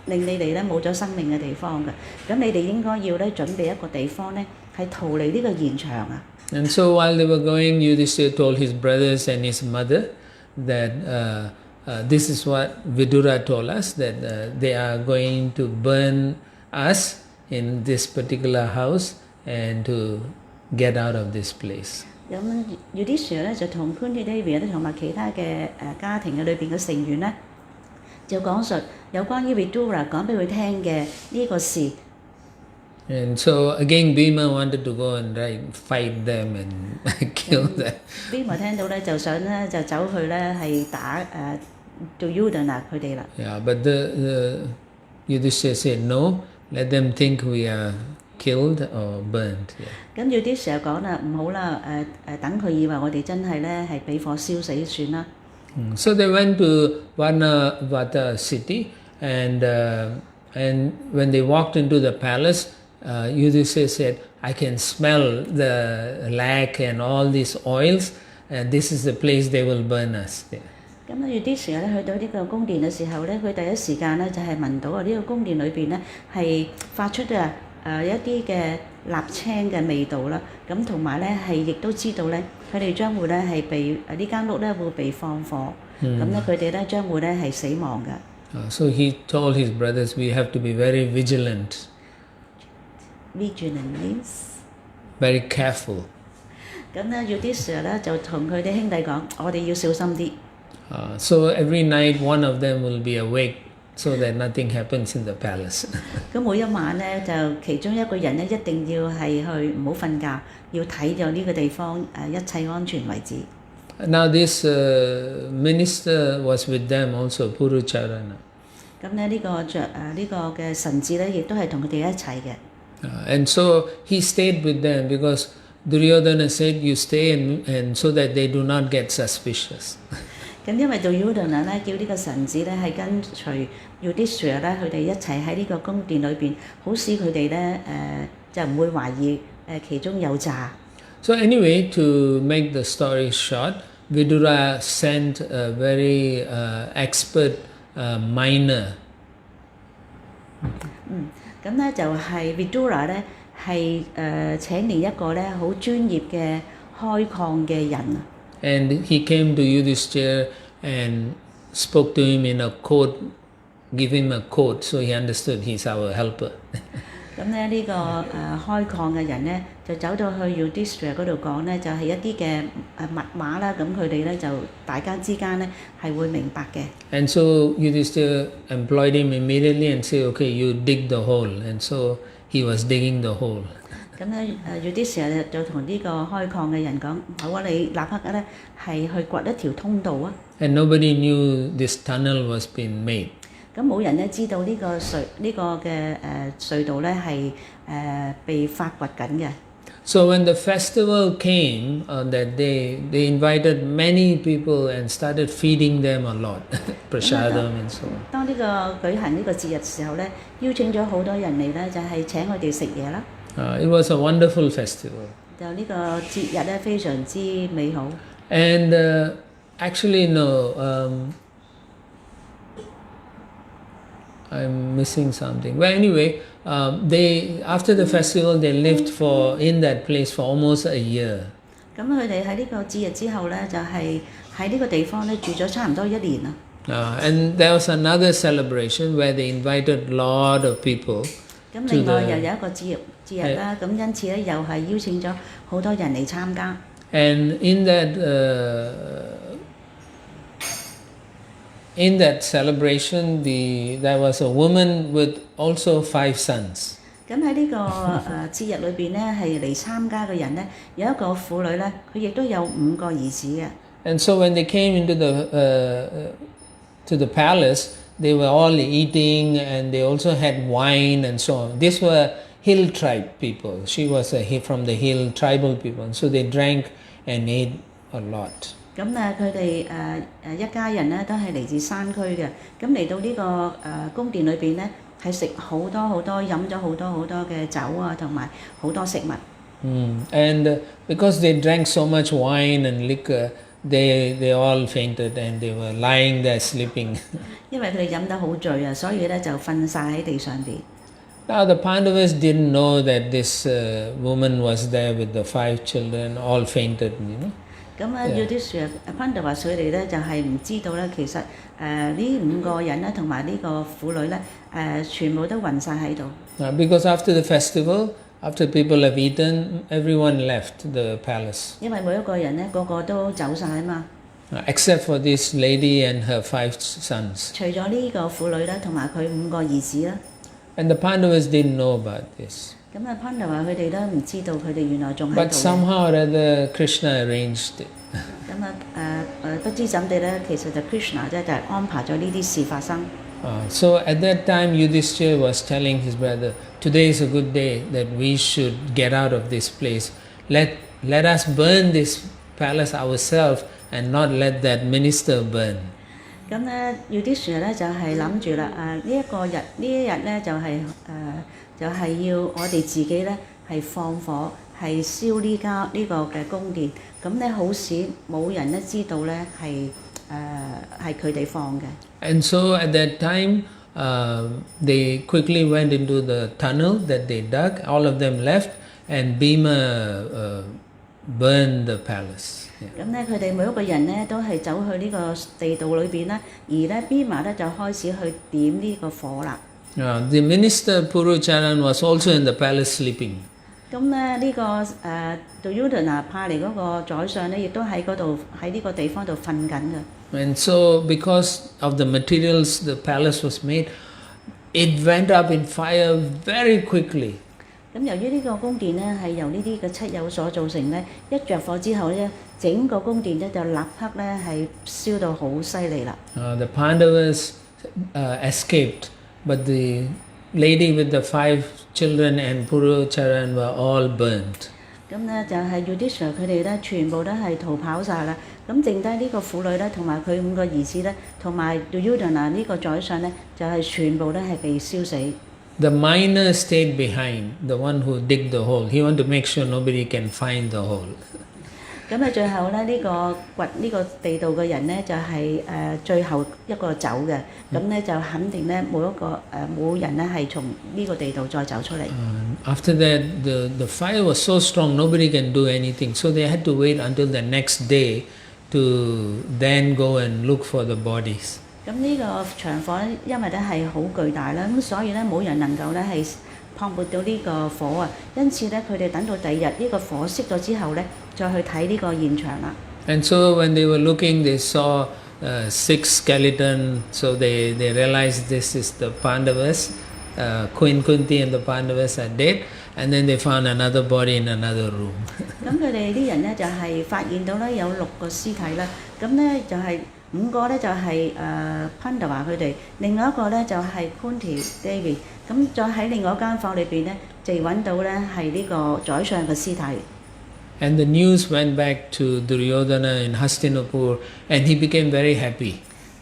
[SPEAKER 2] 令你哋咧冇咗生命嘅地方嘅，咁你哋應該要咧準備一個地方咧係逃離呢個現場啊。
[SPEAKER 1] And so while they were going, Yudhishthira told his brothers and his mother that this is what Vidura told us, that they are going to burn us in this particular house and to get out of this place.
[SPEAKER 2] 咁 Yudhishthira 咧就同 Kunti Devi 咧同埋其他嘅家庭嘅裏邊嘅成員咧，就講述有關於 Vidura 講俾佢聽嘅呢個事。
[SPEAKER 1] And so again, Bhima wanted to go and fight them and kill them.
[SPEAKER 2] Bhima 聽到咧就想咧就走去咧係打Duryodhana 佢哋啦。
[SPEAKER 1] Yeah, but the Yudhishthira said no. Let them think we are killed or burnt.
[SPEAKER 2] 咁 Yudhishthira 講啦，唔好啦，等佢以為我哋真係咧係俾火燒死算啦。
[SPEAKER 1] So they went to Varnavata city, and when they walked into the palace, Yudhishthira said, "I can smell the lac and all these oils, and this is the place they will burn us."
[SPEAKER 2] 咁咧，Yudhishthira咧去到呢個宮殿嘅時候咧，佢第一時間咧就係聞到啊呢個宮殿裏邊咧係發出一啲嘅瀝青嘅味道啦。咁同埋咧係亦都知道咧，佢哋將會咧係被呢間屋咧會被放火。咁咧佢哋咧將會咧係死亡嘅。
[SPEAKER 1] So he told his brothers, "We have to be very vigilant."
[SPEAKER 2] Vigilant means
[SPEAKER 1] very careful.
[SPEAKER 2] 咁咧，Yudhishthira咧就同佢啲兄弟講：我哋要小心啲。
[SPEAKER 1] So every night one of them will be awake so that nothing happens in the palace.
[SPEAKER 2] 咁每一晚咧，就其中一個人咧一定要係去唔好瞓覺，要睇咗呢個地方一切安全為止。
[SPEAKER 1] Now this minister was with them also, Purucharana.
[SPEAKER 2] 咁咧呢個嘅神子咧，亦都係同佢哋一齊嘅。
[SPEAKER 1] And so he stayed with them because Duryodhana said, "You stay and so that they do not get suspicious."
[SPEAKER 2] 咁因為 Duryodhana 咧叫呢個神子咧係跟隨 Yudhishthira 咧，佢哋一齊喺呢個宮殿裏邊，好使佢哋咧就唔會懷疑其中有詐。
[SPEAKER 1] So anyway, to make the story short, Vidura sent a very expert miner.
[SPEAKER 2] 咁咧就係 Vidura 咧係請嚟一個咧好專業嘅開礦嘅人啊。
[SPEAKER 1] And he came to Yudhishthira and spoke to him in a code, give him a code, so he understood he's our helper.
[SPEAKER 2] 咁咧呢個開礦嘅人咧就走到去 Yudhishthira 嗰度講咧，就係一啲嘅密碼啦，咁佢哋咧就大家之間咧係會明白嘅。
[SPEAKER 1] And so Yudhishthira employed him immediately and said, "Okay, you dig the hole." And so he was digging the hole.
[SPEAKER 2] 咁咧Yudhishthira 就同呢個開礦嘅人講：好啊，你立刻咧係去掘一條通道啊！
[SPEAKER 1] And nobody knew this tunnel was being made.
[SPEAKER 2] 咁冇人咧知道呢個嘅隧道咧係被發掘緊嘅。
[SPEAKER 1] So when the festival came on that day, they invited many people and started feeding them a lot, prasadam and so on.
[SPEAKER 2] 當呢個舉行呢個節日時候咧，邀請咗好多人嚟咧，就係請佢哋食嘢啦。
[SPEAKER 1] It was a wonderful festival.
[SPEAKER 2] 就呢個節日咧非常之美好。
[SPEAKER 1] And actually no, I'm missing something. Well, anyway, they after the festival they lived in that place for almost a year.
[SPEAKER 2] 咁佢哋喺呢個節日之後咧，就係喺呢個地方咧住咗差唔多1年啦。
[SPEAKER 1] And there was another celebration where they invited a lot of people
[SPEAKER 2] 咁
[SPEAKER 1] to
[SPEAKER 2] 另外又
[SPEAKER 1] the
[SPEAKER 2] 有一個節日啦，咁因此咧又係邀請咗好多人嚟參加。
[SPEAKER 1] and in that celebration there was a woman with also 5 sons.
[SPEAKER 2] 咁喺呢個節日裏邊咧，係嚟參加嘅人咧，有一個婦女咧，佢亦都有5個兒子嘅。
[SPEAKER 1] And so when they came into to the palace, they were all eating and they also had wine and so on. These were hill tribe people. She was from the hill tribal people. So they drank and ate a lot.
[SPEAKER 2] 咁佢哋一家人咧都係嚟自山區嘅，咁嚟到呢個宮殿裏邊咧，係食好多好多，飲咗好多好多嘅酒啊，同埋好多食物。
[SPEAKER 1] And because they drank so much wine and liquor, they all fainted and they were lying there sleeping.
[SPEAKER 2] 因為佢哋飲得好醉啊，所以咧就瞓晒喺地上邊。
[SPEAKER 1] Now the Pandavas didn't know that this woman was there with the 5 children, all fainted, you know.
[SPEAKER 2] 咁有啲説Pandavas佢哋咧就係唔知道咧，其實呢5個人咧同埋呢個婦女咧全部都暈晒喺度。
[SPEAKER 1] Because after the festival, after people have eaten, everyone left the palace.
[SPEAKER 2] 因為每一個人咧個個都走晒啊嘛。
[SPEAKER 1] Except for this lady and her 5 sons.
[SPEAKER 2] 除咗呢個婦女咧同埋佢5個兒子啦。
[SPEAKER 1] And the Pandavas didn't know about this.
[SPEAKER 2] 咁Pandava佢哋都唔知道佢哋原來仲喺度。
[SPEAKER 1] But somehow or other Krishna arranged it.
[SPEAKER 2] 咁不知怎地咧，其實就 Krishna 就係安排咗呢啲事發生。
[SPEAKER 1] So at that time Yudhishthira was telling his brother, today is a good day that we should get out of this place. Let us burn this palace ourselves and not let that minister burn.
[SPEAKER 2] 咁咧，Yudhishthira咧就係諗住啦，呢一日咧就係要我哋自己咧係放火，係燒呢個嘅宮殿。咁咧好使冇人咧知道咧係佢哋放嘅。
[SPEAKER 1] And so at that time, they quickly went into the tunnel that they dug. All of them left, and Bhima burned the palace.
[SPEAKER 2] 咁咧，佢哋每一個人咧都係走去呢個地道裏邊啦，而咧 Bhima 咧就開始去點呢個火啦。
[SPEAKER 1] The minister Purucharan was also in the palace sleeping.
[SPEAKER 2] 咁咧呢個Duryodhana派嚟嗰個宰相咧，亦都喺嗰度喺呢個地方度瞓緊嘅。
[SPEAKER 1] And so, because of the materials the palace was made, it went up in fire very quickly.
[SPEAKER 2] 咁由於呢個宮殿咧係由呢啲嘅漆油所造成咧，一着火之後咧，整個宮殿咧就立刻咧係燒到好犀利啦。
[SPEAKER 1] The Pandavas escaped, but the lady with the 5 children and Purucharan were all burnt.
[SPEAKER 2] 咁咧就係 Yudhishthira 佢哋咧全部都係逃跑晒啦。咁剩低呢個婦女咧，同埋佢5個兒子咧，同埋 Duryodhana 呢個宰相咧，就係全部都係被燒死。
[SPEAKER 1] The miner stayed behind, the one who dig the hole. He wanted to make sure nobody can find the hole.
[SPEAKER 2] 咁最後咧呢個掘呢個地道嘅人咧就係最後一個走嘅，咁咧就肯定咧冇人咧係從呢個地道再走出嚟。
[SPEAKER 1] After that, the fire was so strong, nobody can do anything. So they had to wait until the next day to then go and look for the bodies.
[SPEAKER 2] 咁呢個場火咧，因為咧係好巨大啦，咁所以咧冇人能夠咧係撲沒到呢個火啊，因此咧佢哋等到第二日呢個火熄咗之後咧，再去睇呢個現場啦。
[SPEAKER 1] And so when they were looking, they saw 6 skeletons. So they realized this is the Pandavas. Queen Kunti and the Pandavas are dead. And then they found another body in another room.
[SPEAKER 2] 咁佢哋啲人咧就係發現到咧有6個屍體啦，咁咧就係5個咧就係Pandava 佢哋，另外一個咧就係 Kunti Devi， 咁再喺另外一間房裏邊咧就揾到咧係呢個宰相嘅屍體。
[SPEAKER 1] And the news went back to Duryodhana in Hastinapur, and he became very happy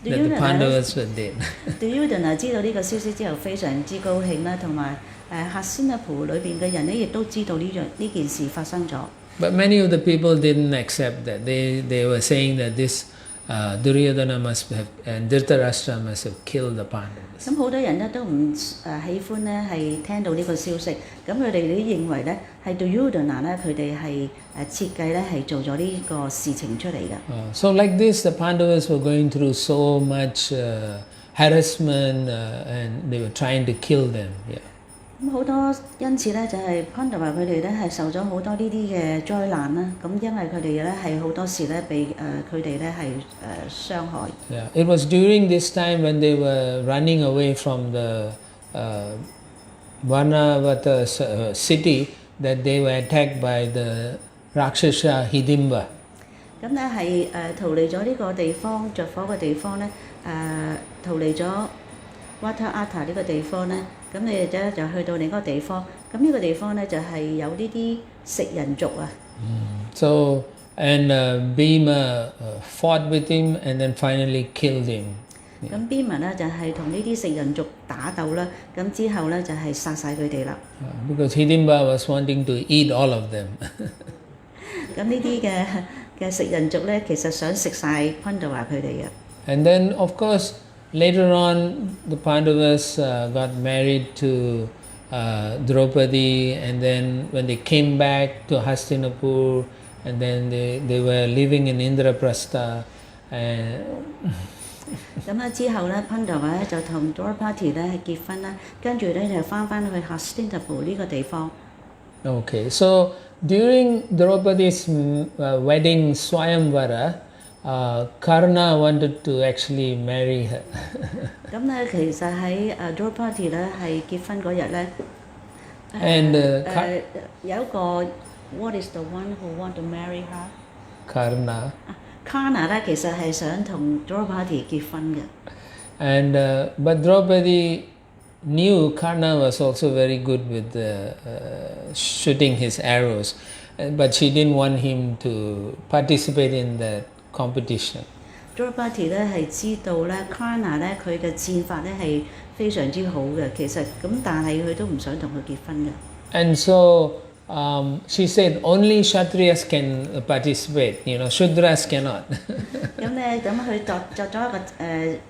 [SPEAKER 1] that the Pandavas were dead.
[SPEAKER 2] Duryodhana 知道呢個消息之後非常之高興啦，同埋Hastinapur 裏邊嘅人咧亦都知道呢件事發生咗。
[SPEAKER 1] But many of the people didn't accept that. They were saying that this Duryodhana must have and Dhritarashtra must have killed the Pandavas.
[SPEAKER 2] 咁好多人咧都唔喜歡咧係聽到呢個消息，咁佢哋都認為咧係 Duryodhana 咧佢哋係設計咧係做咗呢個事情出嚟嘅。
[SPEAKER 1] So like this, the Pandavas were going through so much harassment and they were trying to kill them. Yeah.
[SPEAKER 2] 咁好多因此咧就係潘達華佢哋咧係受咗好多呢啲嘅災難啦。咁因為佢哋咧係好多時咧被佢哋咧係傷害。
[SPEAKER 1] Yeah, it was during this time when they were running away from the Varnavata city that they were attacked by the Rakshasa Hidimba.
[SPEAKER 2] 咁咧係逃離咗呢個地方着火嘅地方咧，逃離咗 Vatayata 呢個地方咧。咁你哋咧就去到另一個地方，咁呢個地方咧就係有呢啲食人族啊。
[SPEAKER 1] So and Bhima fought with him and then finally killed him.
[SPEAKER 2] 咁 Bhima 咧就係同呢啲食人族打鬥啦，咁之後咧就係殺晒佢哋啦。
[SPEAKER 1] Because Hidimba was wanting to eat all of them.
[SPEAKER 2] 咁呢啲嘅食人族咧，其實想食晒潘達華佢哋嘅。
[SPEAKER 1] And then of course later on the Pandavas got married to Draupadi, and then when they came back to Hastinapur, and then they were living in Indraprastha.
[SPEAKER 2] 咁咧之後咧，潘達華咧就同 Draupadi 咧係結婚啦，跟住咧就翻去 Hastinapur 呢個地方。
[SPEAKER 1] Okay, so during Draupadi's wedding Swayamvara, Karna wanted to actually marry her.
[SPEAKER 2] 咁咧其實喺Draupadi 咧係結婚嗰日咧，
[SPEAKER 1] And
[SPEAKER 2] 有一個 What is the one who want to marry her?
[SPEAKER 1] Karna.
[SPEAKER 2] Karna 咧其實係想同 Draupadi 結婚嘅。
[SPEAKER 1] And but Draupadi knew Karna was also very good with shooting his arrows, but she didn't want him to participate in that competition.
[SPEAKER 2] Draupadi 咧係知道咧 Karna 咧佢嘅戰法咧係非常之好嘅，其實咁但係佢都唔想同佢結婚嘅。
[SPEAKER 1] And so she said only Kshatriyas can participate, Shudras cannot.
[SPEAKER 2] 咁咧咁佢作咗一個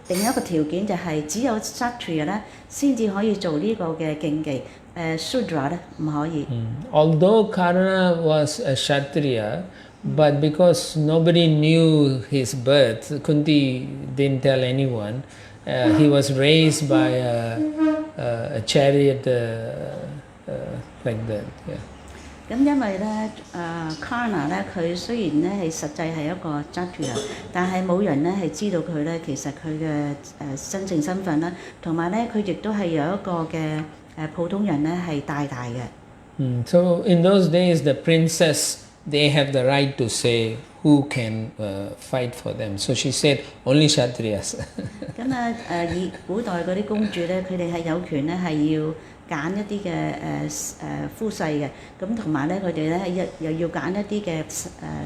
[SPEAKER 2] 另一個條件就係只有 Kshatriya 咧先至可以做呢個嘅競技，Shudra 咧唔可以。
[SPEAKER 1] Although Karna was a Kshatriya, but because nobody knew his birth, Kunti didn't tell anyone. He was raised by a chariot like that. Yeah.
[SPEAKER 2] 咁因為咧Karna 咧佢雖然咧係實際係一個 Kshatriya，但係冇人咧係知道佢咧其實佢嘅真正身份啦，同埋咧佢亦都係有一個嘅普通人咧係帶大嘅。
[SPEAKER 1] So in those days, the princess they have the right to say who can fight for them. So she said only Kshatriyas.
[SPEAKER 2] 咁以古代嗰啲公主咧，佢哋係有權咧係要揀一啲嘅夫婿嘅，咁同埋咧佢哋咧又要揀一啲嘅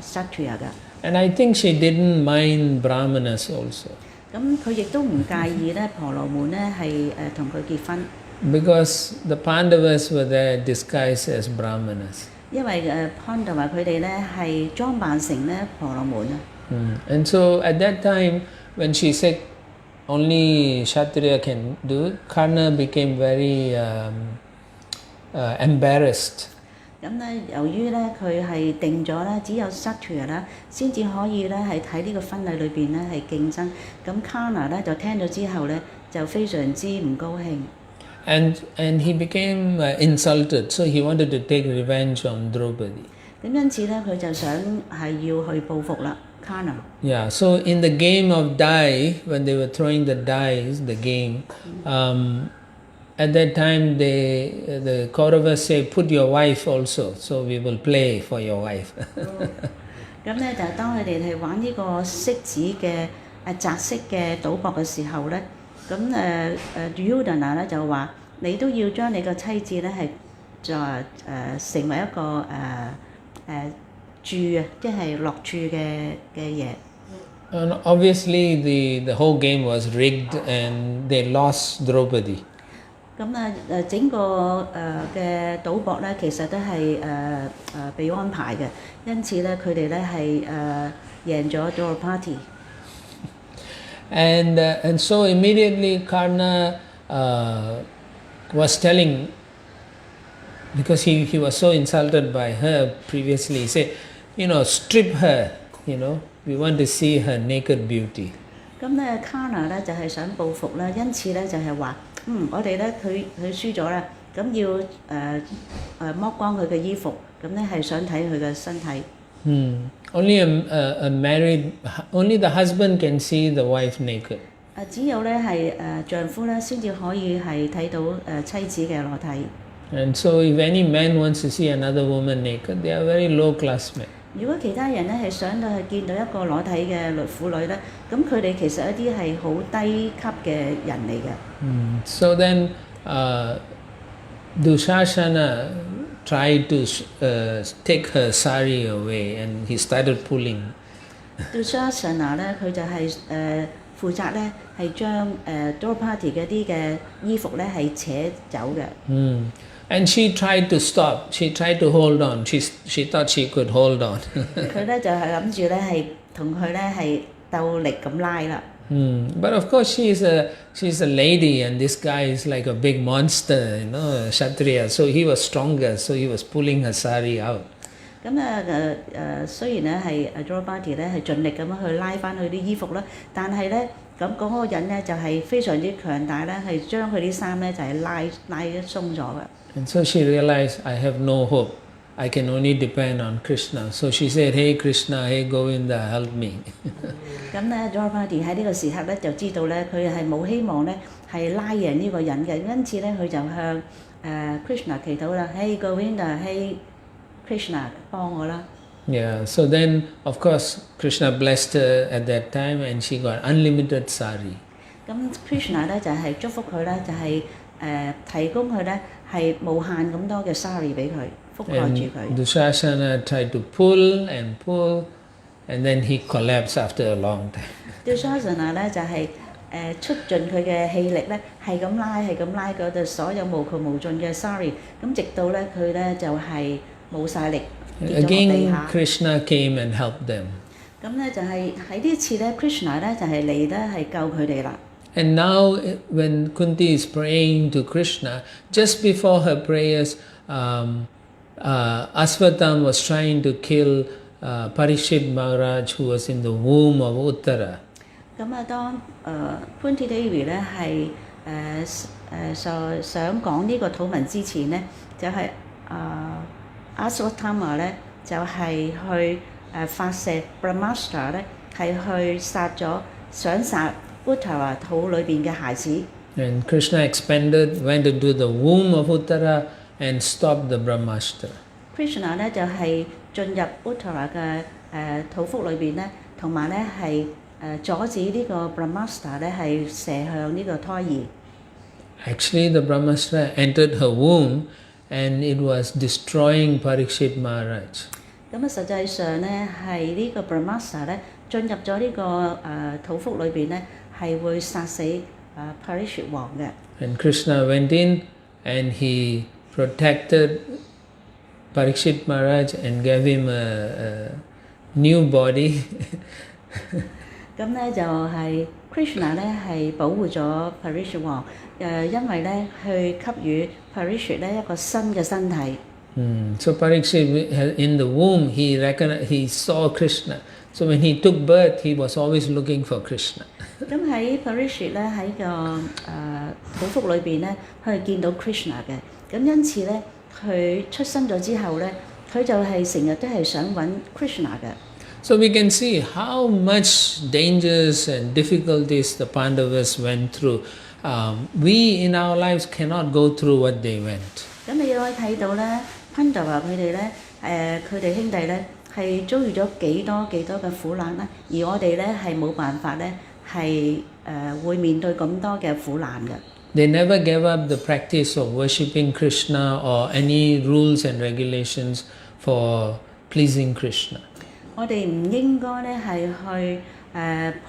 [SPEAKER 2] Kshatriya 㗎。
[SPEAKER 1] And I think she didn't mind Brahmanas also.
[SPEAKER 2] 咁佢亦都唔介意咧婆羅門咧係同佢結婚。
[SPEAKER 1] Because the Pandavas were there disguised as Brahmanas.
[SPEAKER 2] 因為潘達華佢哋咧係裝扮成咧婆羅門啊。
[SPEAKER 1] And so at that time, when she said only Kshatriya can do it, Karna became very embarrassed.
[SPEAKER 2] 咁咧，由於咧佢係定咗咧，只有 Kshatriya 啦，先至可以咧係喺呢個婚禮裏邊咧係競爭。咁 Karna 咧就聽到之後咧就非常之唔高興。
[SPEAKER 1] And he became insulted, so he wanted to take revenge on Draupadi.
[SPEAKER 2] 咁因此咧，佢就想係要去報復啦 ，Karna。Yeah,
[SPEAKER 1] so in the game of die, when they were throwing the dice, the game, at that time the Kauravas say, put your wife also, so we will play for your wife.
[SPEAKER 2] 咁咧就當佢哋係玩呢個骰子嘅擲骰嘅賭博嘅時候咧。咁Duryodhana 咧就話：你都要將你個妻子咧係成為一個注啊，即係落注嘅嘢。
[SPEAKER 1] And obviously the whole game was rigged and they lost Draupadi.
[SPEAKER 2] 咁整個嘅賭博咧其實都係被安排嘅，因此咧佢哋咧係贏咗 Draupadi。
[SPEAKER 1] And so immediately Karna was telling, because he was so insulted by her previously, he said, strip her, we want to see her naked beauty.
[SPEAKER 2] 咁咧 Kana 咧就係想報復啦，因此咧就係話，我哋咧佢輸咗啦，咁要剝光佢嘅衣服，咁咧係想睇佢嘅身體。
[SPEAKER 1] Only a married, only the husband can see the wife naked.
[SPEAKER 2] 只有咧係丈夫咧先至可以係睇到妻子嘅裸體。
[SPEAKER 1] And so if any man wants to see another woman naked, they are very low class men.
[SPEAKER 2] 如果其他人咧係想到係見到一個裸體嘅婦女咧，咁佢哋其實一啲係好低級嘅人嚟嘅。
[SPEAKER 1] So then Dushasana tried to take her sari away, and he started pulling.
[SPEAKER 2] Dushasana 咧佢就係負責咧係將Draupadi 嘅啲嘅衣服咧係扯走嘅。
[SPEAKER 1] And she tried to stop. She tried to hold on. She thought she could hold on.
[SPEAKER 2] 佢咧就係諗住咧係同佢咧係鬥力咁拉啦。
[SPEAKER 1] But of course she's a lady, and this guy is like a big monster, Kshatriya. So he was stronger. So he was pulling her sari out.
[SPEAKER 2] 咁雖然咧係Draupadi 咧係盡力咁樣去拉翻佢啲衣服啦，但係咧咁嗰個人咧就係非常之強大咧，係將佢啲衫咧就係拉鬆咗嘅。
[SPEAKER 1] And so she realized, I have no hope. I can only depend on Krishna. So she said, Hey Krishna, hey Govinda, help me.
[SPEAKER 2] 咁咧 Draupadi 喺呢個時刻咧就知道咧佢係冇希望咧係拉贏呢個人嘅，因此咧佢就向Krishna 祈禱啦， Hey Govinda, hey Krishna 幫我啦。
[SPEAKER 1] Yeah, so then of course Krishna blessed her at that time, and she got unlimited sari.
[SPEAKER 2] 咁 Krishna 咧就係祝福佢咧，就係提供佢咧係無限咁多嘅 sari 俾佢，覆蓋住佢。
[SPEAKER 1] Dushasana tried to pull, and then he collapsed after a long time.
[SPEAKER 2] Dushasana 咧就係出盡佢嘅氣力咧，係咁拉嗰度所有無窮無盡嘅 sari， 咁直到咧佢咧就係冇晒力跌咗落地下。
[SPEAKER 1] Again, Krishna came and helped them.
[SPEAKER 2] 咁咧就係喺呢次咧 Krishna 咧就係嚟咧係救佢哋啦。
[SPEAKER 1] And now when Kunti is praying to Krishna, just before her prayers, Asvatam was trying to kill Parikshit Maharaj, who was in the womb of Uttara.
[SPEAKER 2] 咁當Kunti Devi 咧係想講呢個禱文之前咧，就係Asvatthama 咧就係去發射 Brahmastra 咧係去想殺 Uttara 肚裏邊嘅孩子。
[SPEAKER 1] And Krishna went into the womb of Uttara and stopped the Brahmastra.
[SPEAKER 2] Krishna 咧就係進入 Uttara 嘅肚腹裏邊咧，同埋咧係阻止呢個 Brahmastra 咧係射向呢個胎兒。
[SPEAKER 1] Actually, the Brahmastra entered her womb, and it was destroying Parikshit Maharaj.
[SPEAKER 2] 咁實際上咧係呢個 Brahmastra 咧進入咗呢個肚腹裏邊咧，係會殺死Parikshit 王嘅。
[SPEAKER 1] And Krishna went in and he protected Parikshit Maharaj and gave him a new body.
[SPEAKER 2] 咁咧就係 Krishna 咧係保護咗 Parikshit 王，因為咧去給予 Parikshit 咧一個新嘅身體。
[SPEAKER 1] So Parikshit in the womb he saw Krishna. So when he took birth, he was always looking for Krishna.
[SPEAKER 2] 咁喺 Parikshit 咧喺個肚腹裏邊咧，佢係見到 Krishna 嘅。咁因此咧，佢出生咗之後咧，佢就係成日都係想揾 Krishna 嘅。
[SPEAKER 1] So we can see how much dangers and difficulties the Pandavas went through. We in our lives cannot go through what they went.
[SPEAKER 2] 咁你可以睇到咧，Pandava 佢哋咧，佢哋兄弟咧係遭遇咗幾多嘅苦難啦，而我哋咧係冇辦法咧係會面對咁多嘅苦難嘅。
[SPEAKER 1] They never gave up the practice of worshipping Krishna or any rules and regulations for pleasing Krishna.
[SPEAKER 2] 我哋唔應該咧係去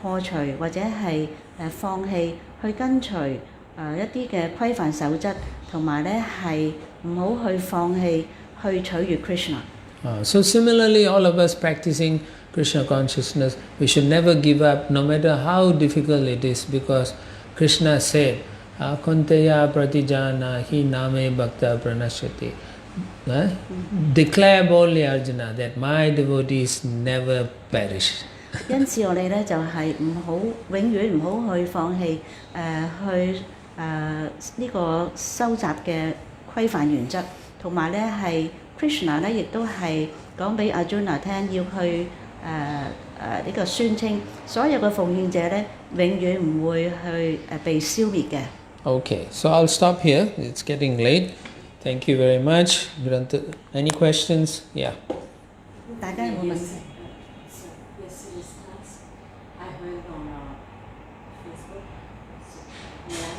[SPEAKER 2] 破除或者係放棄去跟隨一啲嘅規範守則，同埋咧係唔好去放棄去取悅 Krishna。So
[SPEAKER 1] similarly, all of us practicing Krishna consciousness, we should never give up no matter how difficult it is, because Krishna said, Akunteya pratijana hi name bhakta pranashyati. Declare boldly, Arjuna, that my devotees never perish.
[SPEAKER 2] 因此我哋咧就係唔好永遠唔好去放棄去呢個收集嘅規範原則，同埋咧係 Krishna 咧亦都係講俾 Arjuna 聽，要去呢個宣稱所有嘅奉獻者咧永遠唔會去被消滅嘅。
[SPEAKER 1] Okay, so I'll stop here. It's getting late. Thank you very much. Any questions? Yeah.
[SPEAKER 2] 大家有冇問題？
[SPEAKER 3] Yesterday's class, I heard on Facebook. Yeah.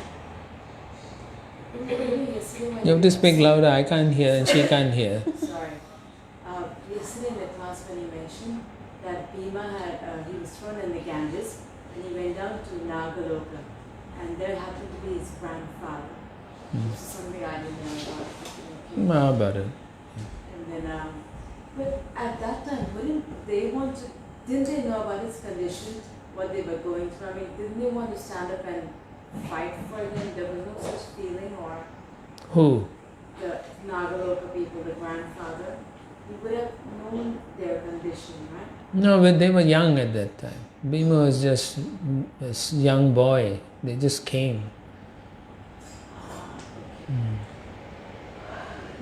[SPEAKER 1] You have to speak louder. I can't hear and she can't hear.
[SPEAKER 3] Sorry. Yesterday in the class when you mentioned that Bhima had he was thrown in the Ganges and he went down to Nagaloka, and there happened to be his grandfather. This is something I didn't know about.
[SPEAKER 1] About it.
[SPEAKER 3] And then, but at that time, didn't they know about his condition, what they were going through? I mean, didn't they want to stand up and fight for them? There was no such feeling, or
[SPEAKER 1] Who?
[SPEAKER 3] the Nagaloka people, the grandfather, he would have known their condition, right?
[SPEAKER 1] No, but they were young at that time. Bhima was just a young boy. They just came.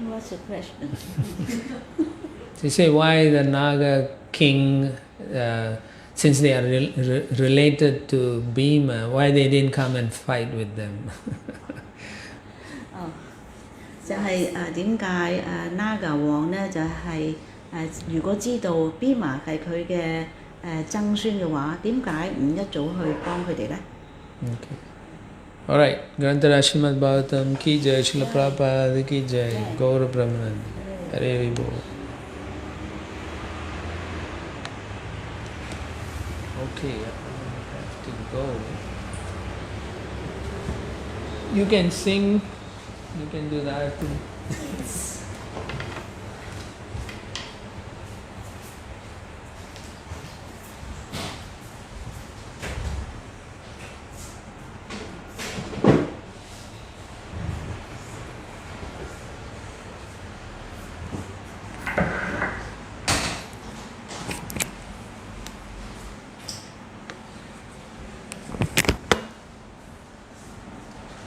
[SPEAKER 2] What's the question?
[SPEAKER 1] You say why the Naga king, since they are related to Bhima, why they didn't come and fight with them?
[SPEAKER 2] 就係點解Naga 王咧就係如果知道 Bhima 係佢嘅曾孫嘅話，點解唔一早去幫佢哋咧？
[SPEAKER 1] Okay. All right. Grantara Śrimad Bhagāvatam ki jai, Śrīla Prabhupada ki jai, Gaura Brahman, Hare Bol. Okay, I have to go. You can sing, you can do that too.